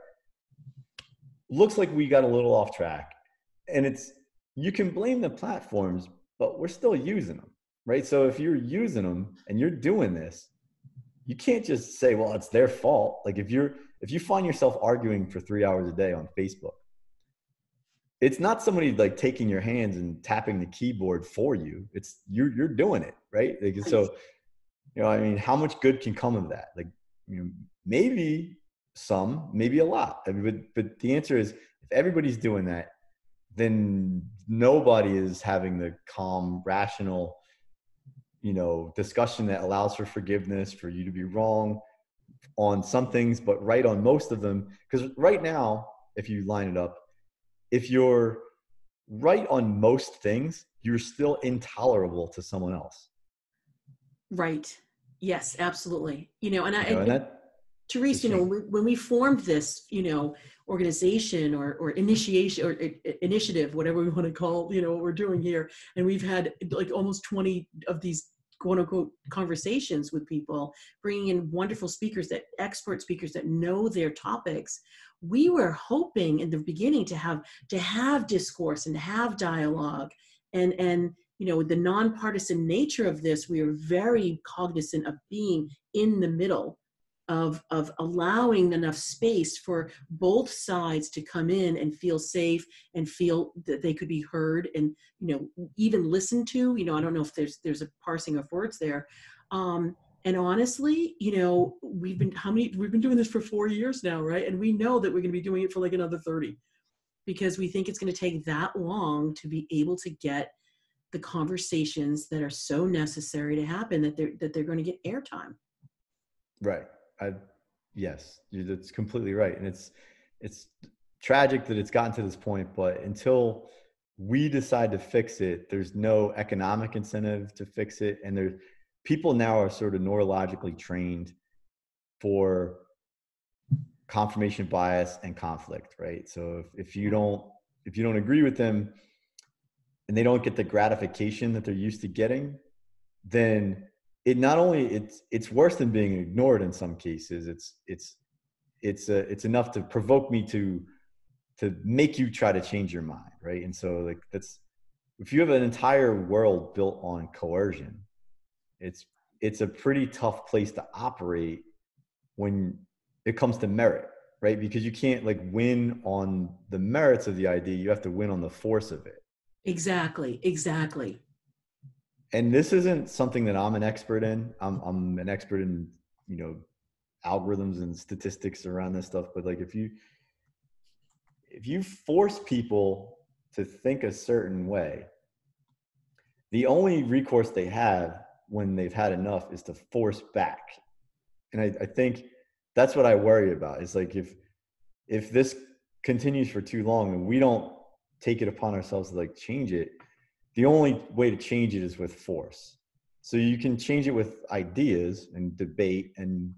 looks like we got a little off track, and you can blame the platforms, but we're still using them, right? So if you're using them and you're doing this, you can't just say, well, it's their fault. Like if you find yourself arguing for 3 hours a day on Facebook, it's not somebody like taking your hands and tapping the keyboard for you. It's you're doing it, right? Like, so, I mean, how much good can come of that? Like, maybe some, maybe a lot. I mean, but the answer is, if everybody's doing that, then nobody is having the calm, rational, discussion that allows for forgiveness, for you to be wrong on some things, but right on most of them. Because right now, if you line it up, if you're right on most things, you're still intolerable to someone else. Right. Yes, absolutely. Therese, when we formed this, organization or initiation or initiative, whatever we want to call, what we're doing here, and we've had like almost 20 of these quote unquote conversations with people, bringing in wonderful expert speakers that know their topics. We were hoping in the beginning to have discourse and to have dialogue, and the nonpartisan nature of this, we are very cognizant of being in the middle of allowing enough space for both sides to come in and feel safe and feel that they could be heard and, even listened to. I don't know if there's a parsing of words there. And honestly, we've been doing this for 4 years now, right? And we know that we're going to be doing it for like another 30, because we think it's going to take that long to be able to get the conversations that are so necessary to happen, that they're going to get airtime. Right. Yes, that's completely right. And it's tragic that it's gotten to this point, but until we decide to fix it, there's no economic incentive to fix it. And people now are sort of neurologically trained for confirmation bias and conflict, right? So if you don't agree with them and they don't get the gratification that they're used to getting, then it not only it's worse than being ignored in some cases. It's enough to provoke me to make you try to change your mind, right? And so like if you have an entire world built on coercion, it's a pretty tough place to operate when it comes to merit, right? Because you can't like win on the merits of the idea, you have to win on the force of it. Exactly. And this isn't something that I'm an expert in. I'm an expert in, algorithms and statistics around this stuff. But like, if you force people to think a certain way, the only recourse they have when they've had enough is to force back. And I think that's what I worry about. Is like, if this continues for too long and we don't take it upon ourselves to like change it, the only way to change it is with force. So you can change it with ideas and debate and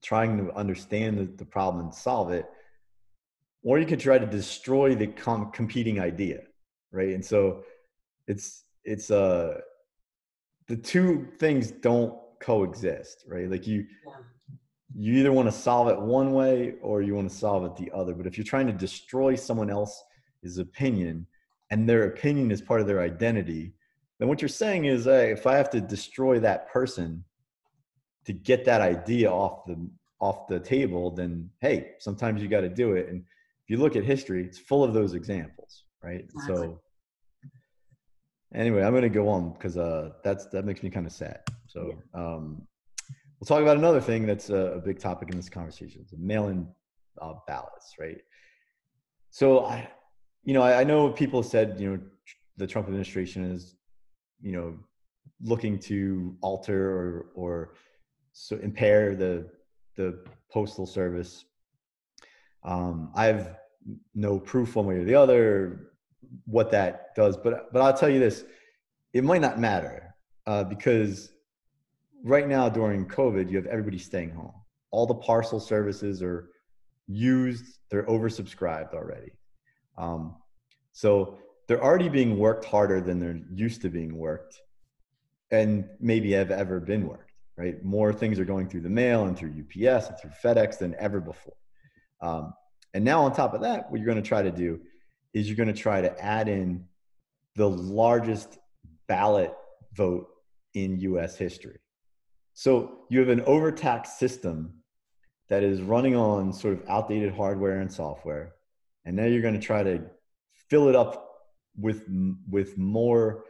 trying to understand the problem and solve it, or you could try to destroy the competing idea, right? And so it's the two things don't coexist, right? Like you either want to solve it one way or you want to solve it the other. But if you're trying to destroy someone else's opinion, and their opinion is part of their identity, then what you're saying is, hey, if I have to destroy that person to get that idea off the table, then hey, sometimes you got to do it. And if you look at history, it's full of those examples, right? Exactly. So anyway, I'm going to go on because that makes me kind of sad. So we'll talk about another thing that's a big topic in this conversation: the mail-in ballots, right? So I know people said, the Trump administration is, looking to alter or so impair the postal service. I have no proof one way or the other what that does, but I'll tell you this: it might not matter because right now during COVID, you have everybody staying home. All the parcel services are used; they're oversubscribed already. So they're already being worked harder than they're used to being worked, and maybe have ever been worked. Right? More things are going through the mail and through UPS and through FedEx than ever before. And now on top of that, what you're going to try to do is you're going to try to add in the largest ballot vote in US history. So you have an overtaxed system that is running on sort of outdated hardware and software. And now you're going to try to fill it up with more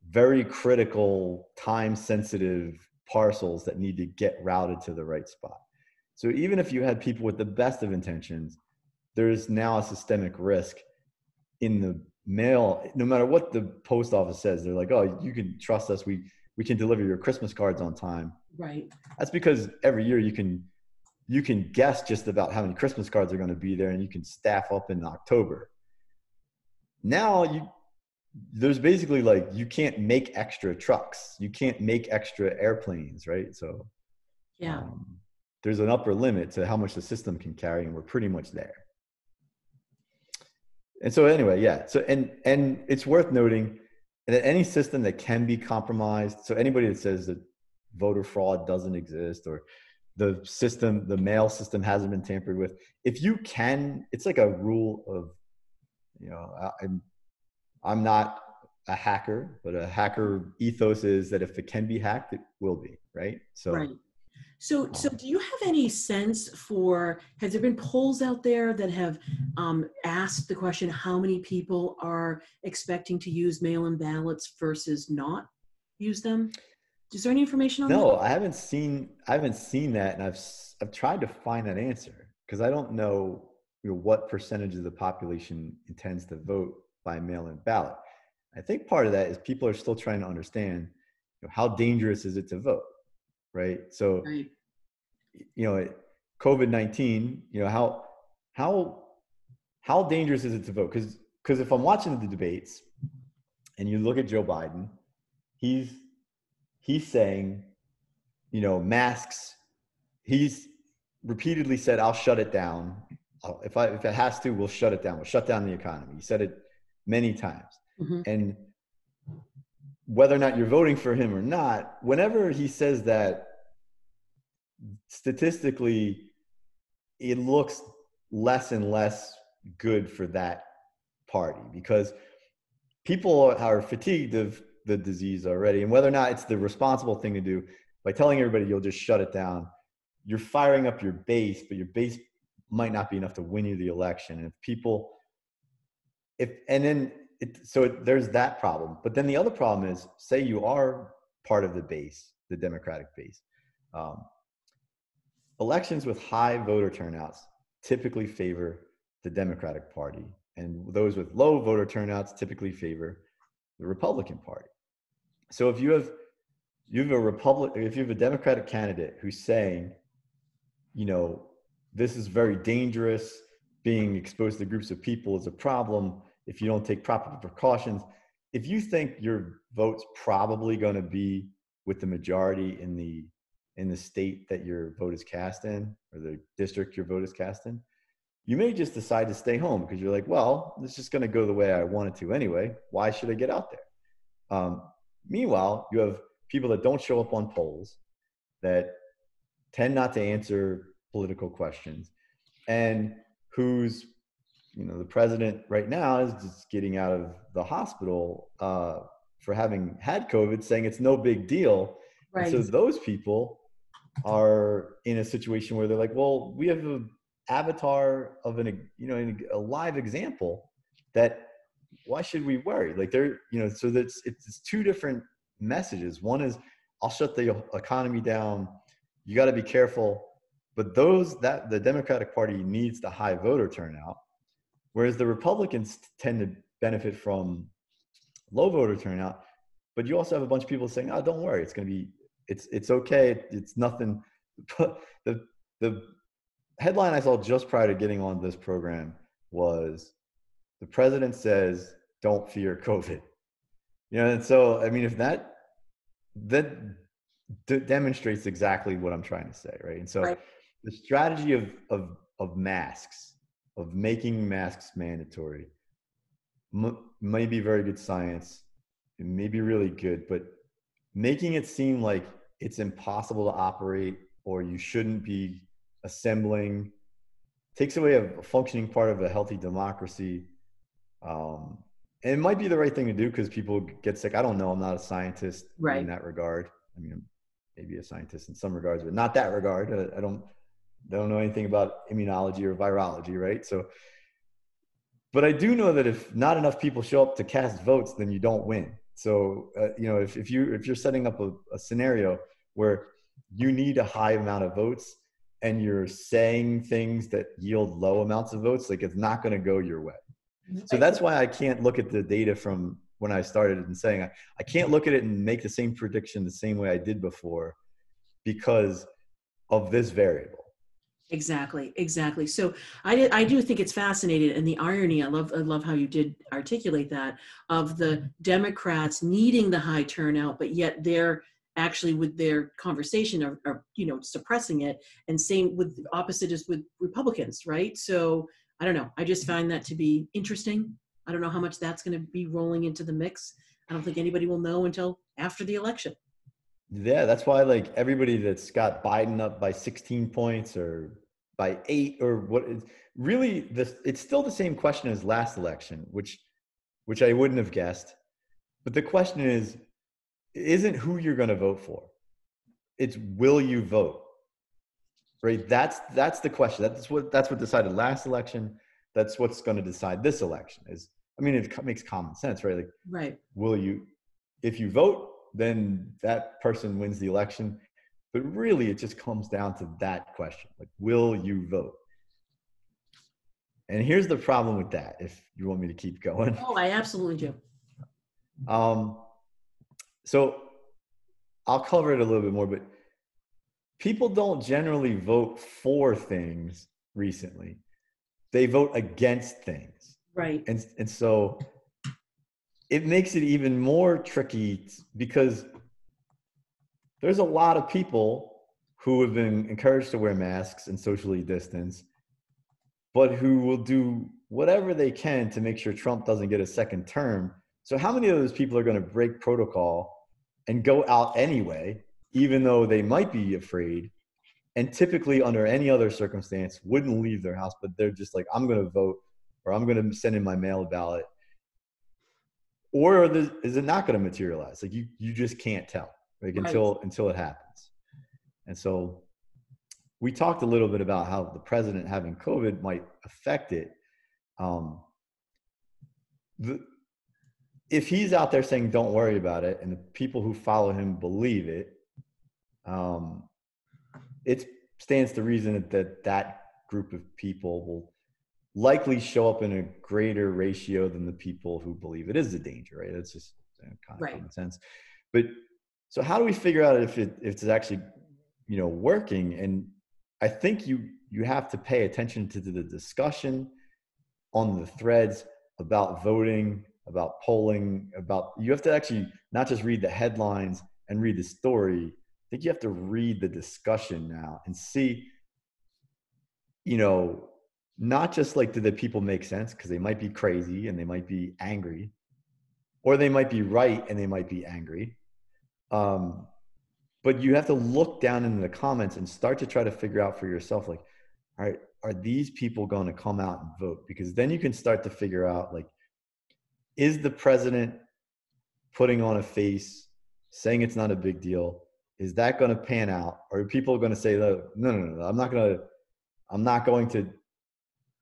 very critical, time sensitive parcels that need to get routed to the right spot. So even if you had people with the best of intentions, there's now a systemic risk in the mail. No matter what the post office says, they're like, oh, you can trust us. We can deliver your Christmas cards on time. Right. That's because every year you can guess just about how many Christmas cards are going to be there, and you can staff up in October. Now there's basically like, you can't make extra trucks. You can't make extra airplanes, right? So yeah. There's an upper limit to how much the system can carry, and we're pretty much there. And so anyway, yeah. So and it's worth noting that any system that can be compromised, so anybody that says that voter fraud doesn't exist or the mail system hasn't been tampered with, if you can, it's like a rule of, I'm not a hacker, but a hacker ethos is that if it can be hacked, it will be, right? So right. So do you have any sense has there been polls out there that have asked the question, how many people are expecting to use mail-in ballots versus not use them? Is there any information on that? No, I haven't seen that, and I've tried to find that answer because I don't know, what percentage of the population intends to vote by mail-in ballot. I think part of that is people are still trying to understand, how dangerous is it to vote, right? So, right. COVID-19, how dangerous is it to vote? Because if I'm watching the debates and you look at Joe Biden, he's saying, masks. He's repeatedly said, "I'll shut it down. If it has to, we'll shut it down. We'll shut down the economy." He said it many times. Mm-hmm. And whether or not you're voting for him or not, whenever he says that, statistically, it looks less and less good for that party because people are fatigued of the disease already. And whether or not it's the responsible thing to do, by telling everybody you'll just shut it down, you're firing up your base, but your base might not be enough to win you the election. And there's that problem. But then the other problem is, say you are part of the base, the Democratic base. Elections with high voter turnouts typically favor the Democratic Party, and those with low voter turnouts typically favor the Republican Party. So if you have a Democratic candidate who's saying, this is very dangerous, being exposed to groups of people is a problem if you don't take proper precautions. If you think your vote's probably going to be with the majority in the state that your vote is cast in, or the district your vote is cast in, you may just decide to stay home because you're like, well, it's just going to go the way I want it to anyway. Why should I get out there? Meanwhile, you have people that don't show up on polls, that tend not to answer political questions, and who's, the president right now is just getting out of the hospital for having had COVID, saying it's no big deal. Right. And so those people are in a situation where they're like, well, we have an avatar of a live example that, why should we worry? Like so it's two different messages. One is, I'll shut the economy down. You got to be careful. But the Democratic Party needs the high voter turnout, whereas the Republicans tend to benefit from low voter turnout but you also have a bunch of people saying, oh, don't worry, it's okay, it's nothing. the the headline I saw just prior to getting on this program was, the president says, don't fear COVID. And so, I mean, if that demonstrates exactly what I'm trying to say, right? And so Right. the strategy of masks, of making masks mandatory, may be very good science. It may be really good, but making it seem like it's impossible to operate, or you shouldn't be assembling, takes away a functioning part of a healthy democracy. And it might be the right thing to do because people get sick. I don't know. I'm not a scientist in that regard. I mean, maybe a scientist in some regards, but not that regard. I don't know anything about immunology or virology, right? So, but I do know that if not enough people show up to cast votes, then you don't win. So, if you're setting up a scenario where you need a high amount of votes and you're saying things that yield low amounts of votes, like, it's not going to go your way. So that's why I can't look at the data from when I started and saying, I can't look at it and make the same prediction the same way I did before because of this variable. Exactly. So I do think it's fascinating, and the irony, I love how you did articulate that, of the Democrats needing the high turnout, but yet they're actually, with their conversation, are suppressing it, and same with opposite is with Republicans, right? So I don't know. I just find that to be interesting. I don't know how much that's going to be rolling into the mix. I don't think anybody will know until after the election. Yeah, that's why, like, everybody that's got Biden up by 16 points or by 8 or what is really this, it's still the same question as last election, which I wouldn't have guessed. But the question isn't who you're going to vote for. It's will you vote? Right? That's the question. That's what decided last election. That's what's going to decide this election. It makes common sense, right? Like, Right. If you vote, then that person wins the election. But really, it just comes down to that question, like, will you vote? And here's the problem with that, if you want me to keep going. Oh, I absolutely do. So I'll cover it a little bit more, but people don't generally vote for things recently. They vote against things. Right. And so it makes it even more tricky because there's a lot of people who have been encouraged to wear masks and socially distance, but who will do whatever they can to make sure Trump doesn't get a second term. So how many of those people are going to break protocol and go out anyway, even though they might be afraid, and typically under any other circumstance wouldn't leave their house, but they're just like, I'm going to vote, or I'm going to send in my mail ballot? Or is it not going to materialize? Like, you just can't tell, like, until it happens. And so we talked a little bit about how the president having COVID might affect it. If he's out there saying, don't worry about it, and the people who follow him believe it, it stands to reason that group of people will likely show up in a greater ratio than the people who believe it is a danger, right? That's just kind of common sense. But so how do we figure out if it's actually, working? And I think you have to pay attention to the discussion on the threads about voting, about polling, you have to actually not just read the headlines and read the story. I think you have to read the discussion now and see, not just like, do the people make sense? Because they might be crazy and they might be angry, or they might be right and they might be angry. But you have to look down into the comments and start to try to figure out for yourself, like, all right, are these people going to come out and vote? Because then you can start to figure out, like, is the president putting on a face, saying it's not a big deal? Is that going to pan out? Or are people going to say, no, I'm not going to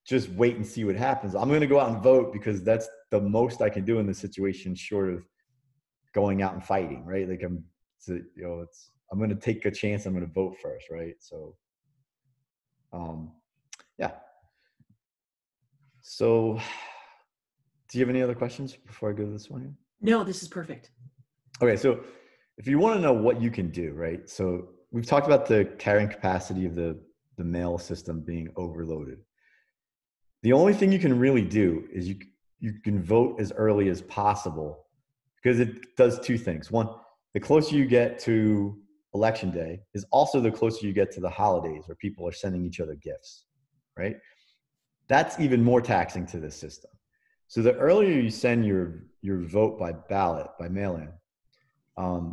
just wait and see what happens. I'm going to go out and vote because that's the most I can do in this situation, short of going out and fighting, right? Like, I'm going to take a chance. I'm going to vote first, right? So, yeah. So, do you have any other questions before I go to this one? No, this is perfect. Okay, so if you want to know what you can do, right? So we've talked about the carrying capacity of the mail system being overloaded. The only thing you can really do is you can vote as early as possible, because it does two things. One, the closer you get to election day is also the closer you get to the holidays where people are sending each other gifts, right? That's even more taxing to the system. So the earlier you send your vote by ballot, by mail-in,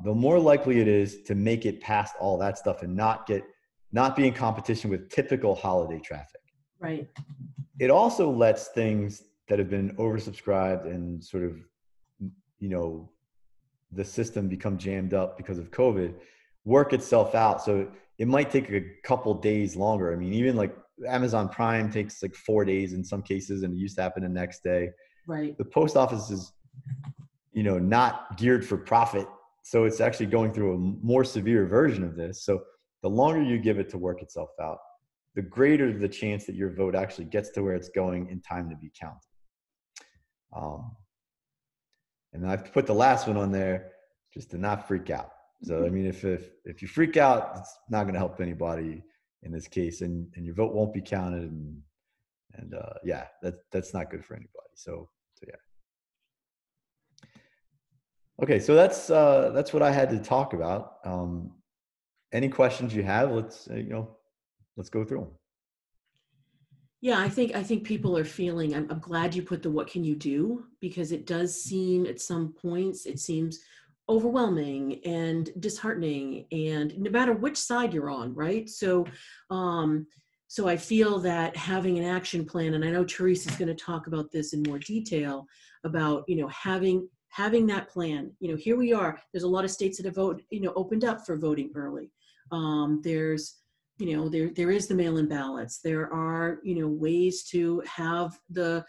the more likely it is to make it past all that stuff and not be in competition with typical holiday traffic. Right. It also lets things that have been oversubscribed and sort of, the system become jammed up because of COVID, work itself out. So it might take a couple days longer. I mean, even like Amazon Prime takes like 4 days in some cases, and it used to happen the next day. Right. The post office is, not geared for profit. So it's actually going through a more severe version of this. So the longer you give it to work itself out, the greater the chance that your vote actually gets to where it's going in time to be counted. And I've put the last one on there just to not freak out. So, I mean, if you freak out, it's not going to help anybody in this case, and your vote won't be counted. And yeah, that's not good for anybody. So yeah. Okay, so that's what I had to talk about. Any questions you have? Let's go through them. Yeah, I think people are feeling, I'm glad you put the what can you do, because it does seem at some points, it seems overwhelming and disheartening, and no matter which side you're on, right? So I feel that having an action plan, and I know Therese is going to talk about this in more detail, about, having that plan. Here we are, there's a lot of states that have opened up for voting early. There's there is the mail-in ballots. There are, ways to have the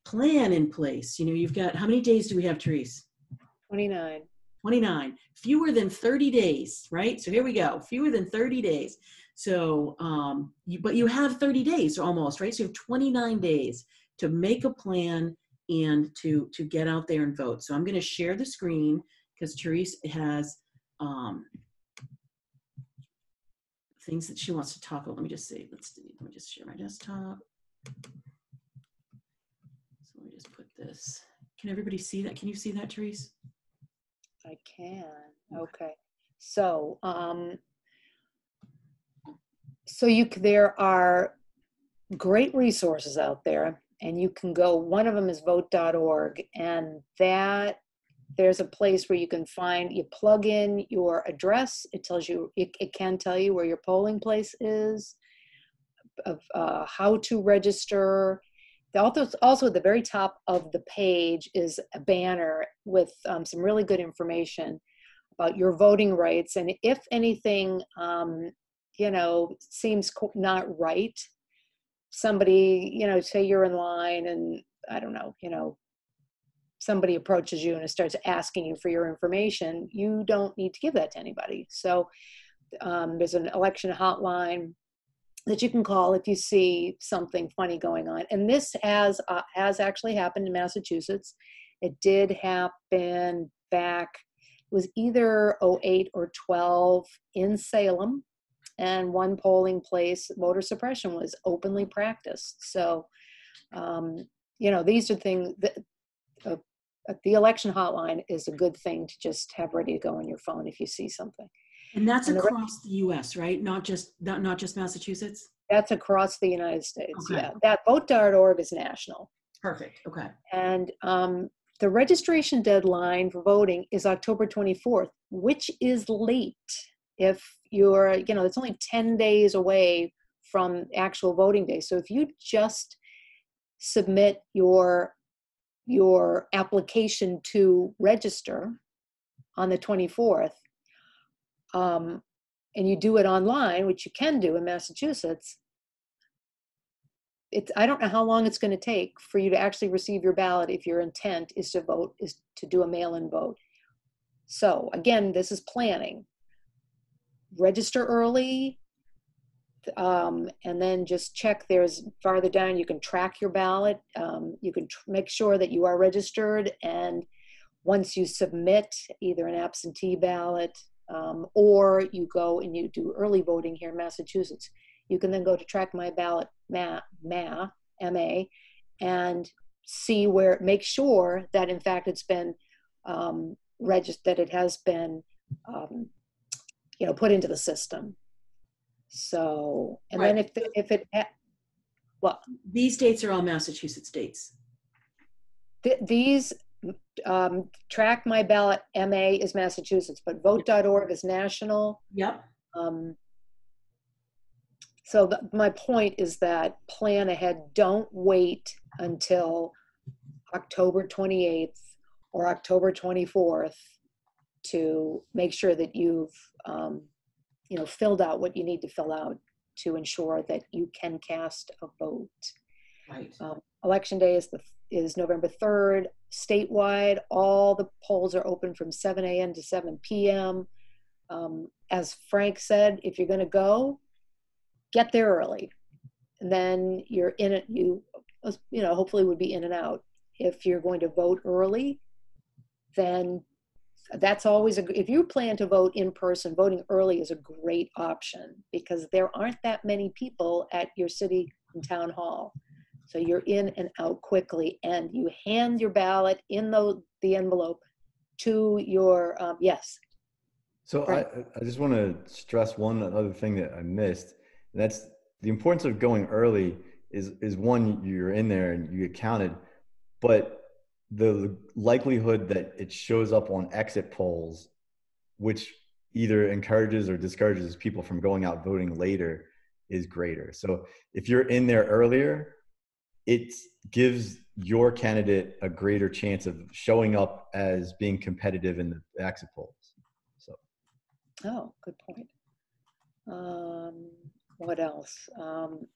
plan in place. You've got, how many days do we have, Therese? 29. 29. Fewer than 30 days, right? So here we go. Fewer than 30 days. So, but you have 30 days almost, right? So you have 29 days to make a plan and to get out there and vote. So I'm going to share the screen because Therese has things that she wants to talk about. Let me just see. Let me just share my desktop. So let me just put this. Can everybody see that? Can you see that, Therese? I can. Okay. So, there are great resources out there, and you can go. One of them is vote.org, and there's a place where you can you plug in your address. It tells you, it can tell you where your polling place is, of how to register. Also at the very top of the page is a banner with some really good information about your voting rights. And if anything, seems not right, somebody, say you're in line and I don't know, somebody approaches you and starts asking you for your information, you don't need to give that to anybody. So there's an election hotline that you can call if you see something funny going on. And this has actually happened in Massachusetts. It did happen back, it was either 08 or 12 in Salem, and one polling place, voter suppression was openly practiced. So, these are things that the election hotline is a good thing to just have ready to go on your phone if you see something. And that's across the U.S., right? Not just Massachusetts? That's across the United States, Okay. yeah. That vote.org is national. Perfect, okay. And the registration deadline for voting is October 24th, which is late. If you're, it's only 10 days away from actual voting day. So if you just submit your application to register on the 24th, and you do it online, which you can do in Massachusetts, I don't know how long it's going to take for you to actually receive your ballot if your intent is to do a mail-in vote. So again, this is planning. Register early, and then just check. There's farther down, you can track your ballot. You can make sure that you are registered, and once you submit either an absentee ballot or you go and you do early voting here in Massachusetts, you can then go to Track My Ballot, MA, and see where, make sure that in fact it's been registered, that it has been, put into the system. So, and Right. then if it, well, these dates are all Massachusetts dates. These Track My Ballot MA is Massachusetts, but vote.org is national. Yep. So my point is that plan ahead. Don't wait until October 28th or October 24th to make sure that you've filled out what you need to fill out to ensure that you can cast a vote. Right. Election day is November 3rd. Statewide, all the polls are open from 7 a.m. to 7 p.m. As Frank said, if you're going to go, get there early. And then you're in it, you hopefully would be in and out. If you're going to vote early, then that's always if you plan to vote in person, voting early is a great option because there aren't that many people at your city and town hall. So you're in and out quickly, and you hand your ballot in the envelope to your, yes. So right. I just want to stress one other thing that I missed. And that's the importance of going early is one, you're in there and you get counted, but the likelihood that it shows up on exit polls, which either encourages or discourages people from going out voting later, is greater. So if you're in there earlier, it gives your candidate a greater chance of showing up as being competitive in the exit polls. So. Oh, good point. What else?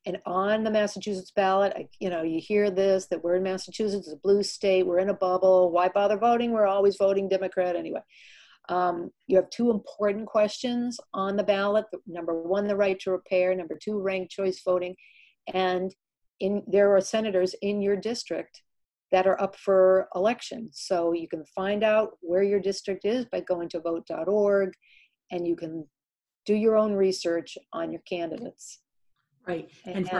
And on the Massachusetts ballot, you hear this, that we're in Massachusetts, it's a blue state, we're in a bubble, why bother voting? We're always voting Democrat anyway. You have two important questions on the ballot. Number one, the right to repair. Number two, ranked choice voting. And there are senators in your district that are up for election. So you can find out where your district is by going to vote.org, and you can do your own research on your candidates. Right. And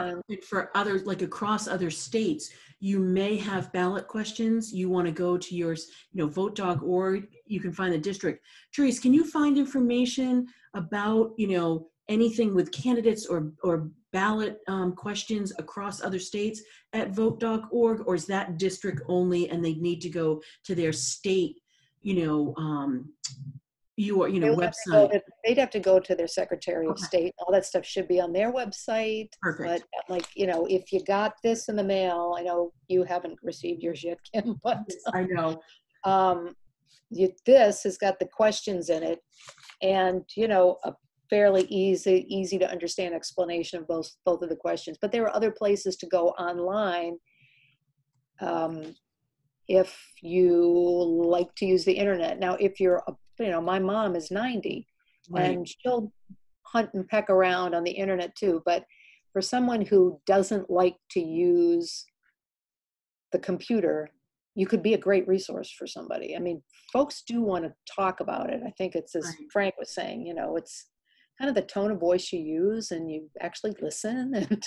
for others, like across other states, you may have ballot questions. You want to go to your, vote.org. You can find the district. Therese, can you find information about, anything with candidates or ballot questions across other states at vote.org, or is that district only and they need to go to their state, website? They'd have to go to their Secretary of State. All that stuff should be on their website. Perfect. But if you got this in the mail, I know you haven't received yours yet, Kim, but I know. This has got the questions in it, and a fairly easy to understand explanation of both of the questions. But there are other places to go online if you like to use the internet. Now, if you're my mom is 90, right, and she'll hunt and peck around on the internet too. But for someone who doesn't like to use the computer, you could be a great resource for somebody. I mean, folks do want to talk about it. I think it's, as Frank was saying, it's kind of the tone of voice you use, and you actually listen. And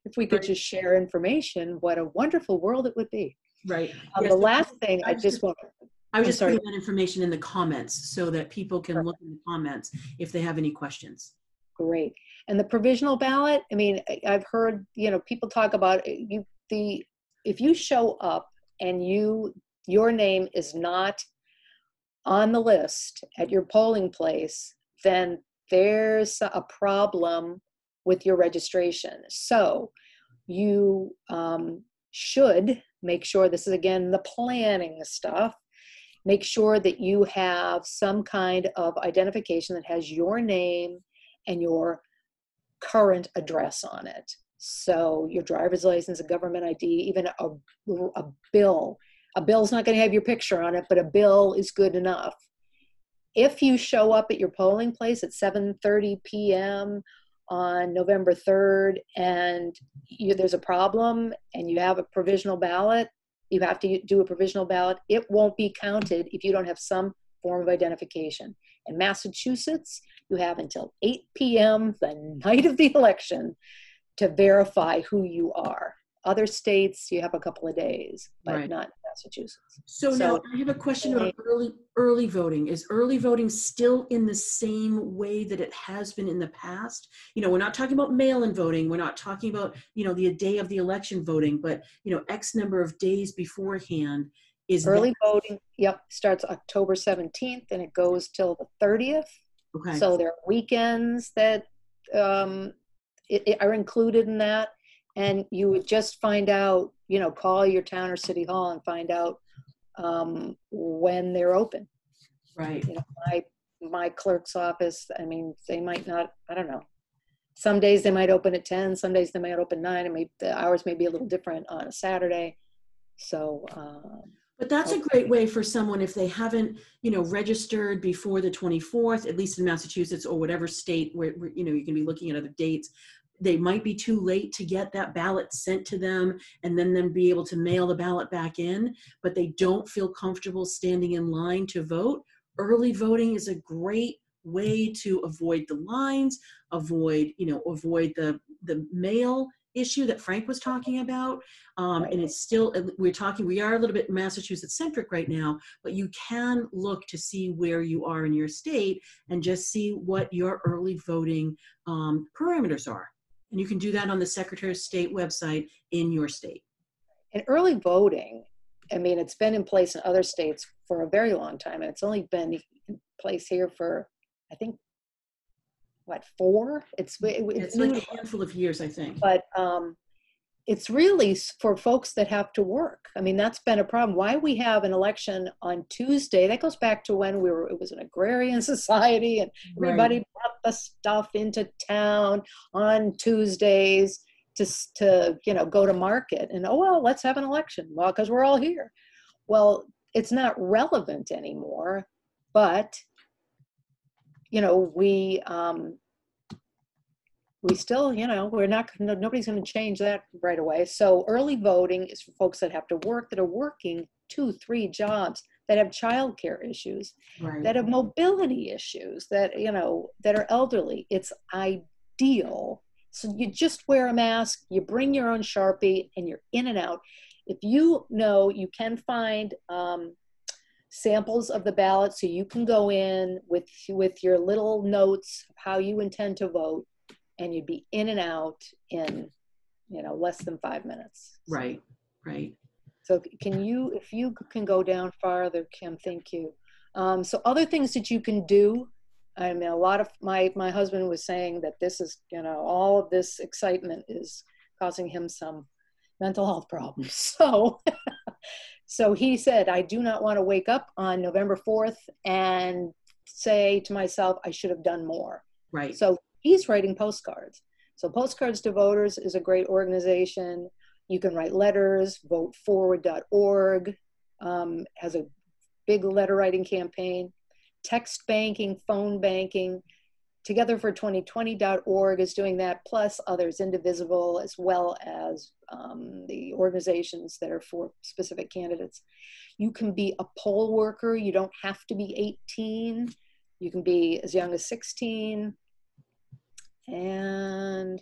if we could just share information, what a wonderful world it would be. Right. The last thing I was just putting that information in the comments so that people can look in the comments if they have any questions. Great. And the provisional ballot, I mean, I've heard, people talk about if you show up and your name is not on the list at your polling place, then there's a problem with your registration. So you should make sure, this is again the planning stuff, make sure that you have some kind of identification that has your name and your current address on it. So your driver's license, a government ID, even a bill. A bill's not going to have your picture on it, but a bill is good enough. If you show up at your polling place at 7:30 p.m. on November 3rd and there's a problem and you have a provisional ballot, You have to do a provisional ballot. It won't be counted if you don't have some form of identification. In Massachusetts, you have until 8 p.m. the night of the election to verify who you are. Other states, you have a couple of days, but Right. not Massachusetts. So now I have a question about early voting. Is early voting still in the same way that it has been in the past? You know, we're not talking about mail-in voting. We're not talking about, you know, the day of the election voting, but, you know, X number of days beforehand. Is early voting, yep, starts October 17th and it goes till the 30th. Okay. So there are weekends that are included in that. And you would just find out, you know, call your town or city hall and find out when they're open. Right. You know, my clerk's office, I mean, they might not, I don't know. Some days they might open at 10, some days they might open 9, and the hours may be a little different on a Saturday. So, but that's a great way for someone, if they haven't, you know, registered before the 24th, at least in Massachusetts or whatever state where, you know, you can be looking at other dates. They might be too late to get that ballot sent to them and then be able to mail the ballot back in, but they don't feel comfortable standing in line to vote. Early voting is a great way to avoid the lines, avoid the mail issue that Frank was talking about. And it's still, we are a little bit Massachusetts centric right now, but you can look to see where you are in your state and just see what your early voting parameters are. And you can do that on the Secretary of State website in your state. And early voting, I mean, it's been in place in other states for a very long time, and it's only been in place here for, I think, what, 4? It's like a handful of years, I think. But it's really for folks that have to work. I mean, that's been a problem. Why we have an election on Tuesday, that goes back to when it was an agrarian society and everybody brought the stuff into town on Tuesdays to you know, go to market and, oh, well, let's have an election. Well, because we're all here. Well, it's not relevant anymore, but, you know, we still, you know, nobody's going to change that right away. So early voting is for folks that have to work, that are working 2-3 jobs, that have childcare issues, that have mobility issues, that, you know, that are elderly. It's ideal. So you just wear a mask, you bring your own Sharpie, and you're in and out. If you know, you can find samples of the ballot, so you can go in with your little notes of how you intend to vote, and you'd be in and out in, you know, less than 5 minutes. Right. So if you can go down farther, Kim, thank you. So other things that you can do, I mean, a lot of my husband was saying that this is, you know, all of this excitement is causing him some mental health problems. So he said, I do not want to wake up on November 4th and say to myself, I should have done more. Right. So he's writing postcards. So Postcards to Voters is a great organization. You can write letters. Voteforward.org has a big letter writing campaign. Text banking, phone banking. Togetherfor2020.org is doing that, plus others, Indivisible, as well as the organizations that are for specific candidates. You can be a poll worker. You don't have to be 18. You can be as young as 16. And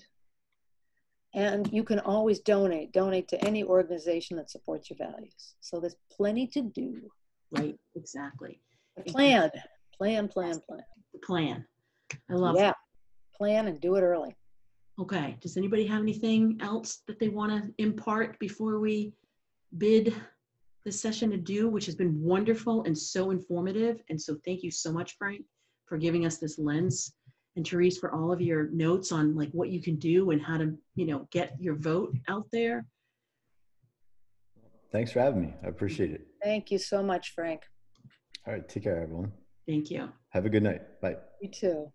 you can always donate to any organization that supports your values. So there's plenty to do. Right, exactly. Plan. The plan. I love that. Plan and do it early. Okay, does anybody have anything else that they want to impart before we bid this session adieu, which has been wonderful and so informative? And so thank you so much, Frank, for giving us this lens. And Therese, for all of your notes on like what you can do and how to, you know, get your vote out there. Thanks for having me. I appreciate it. Thank you so much, Frank. All right. Take care, everyone. Thank you. Have a good night. Bye. You too.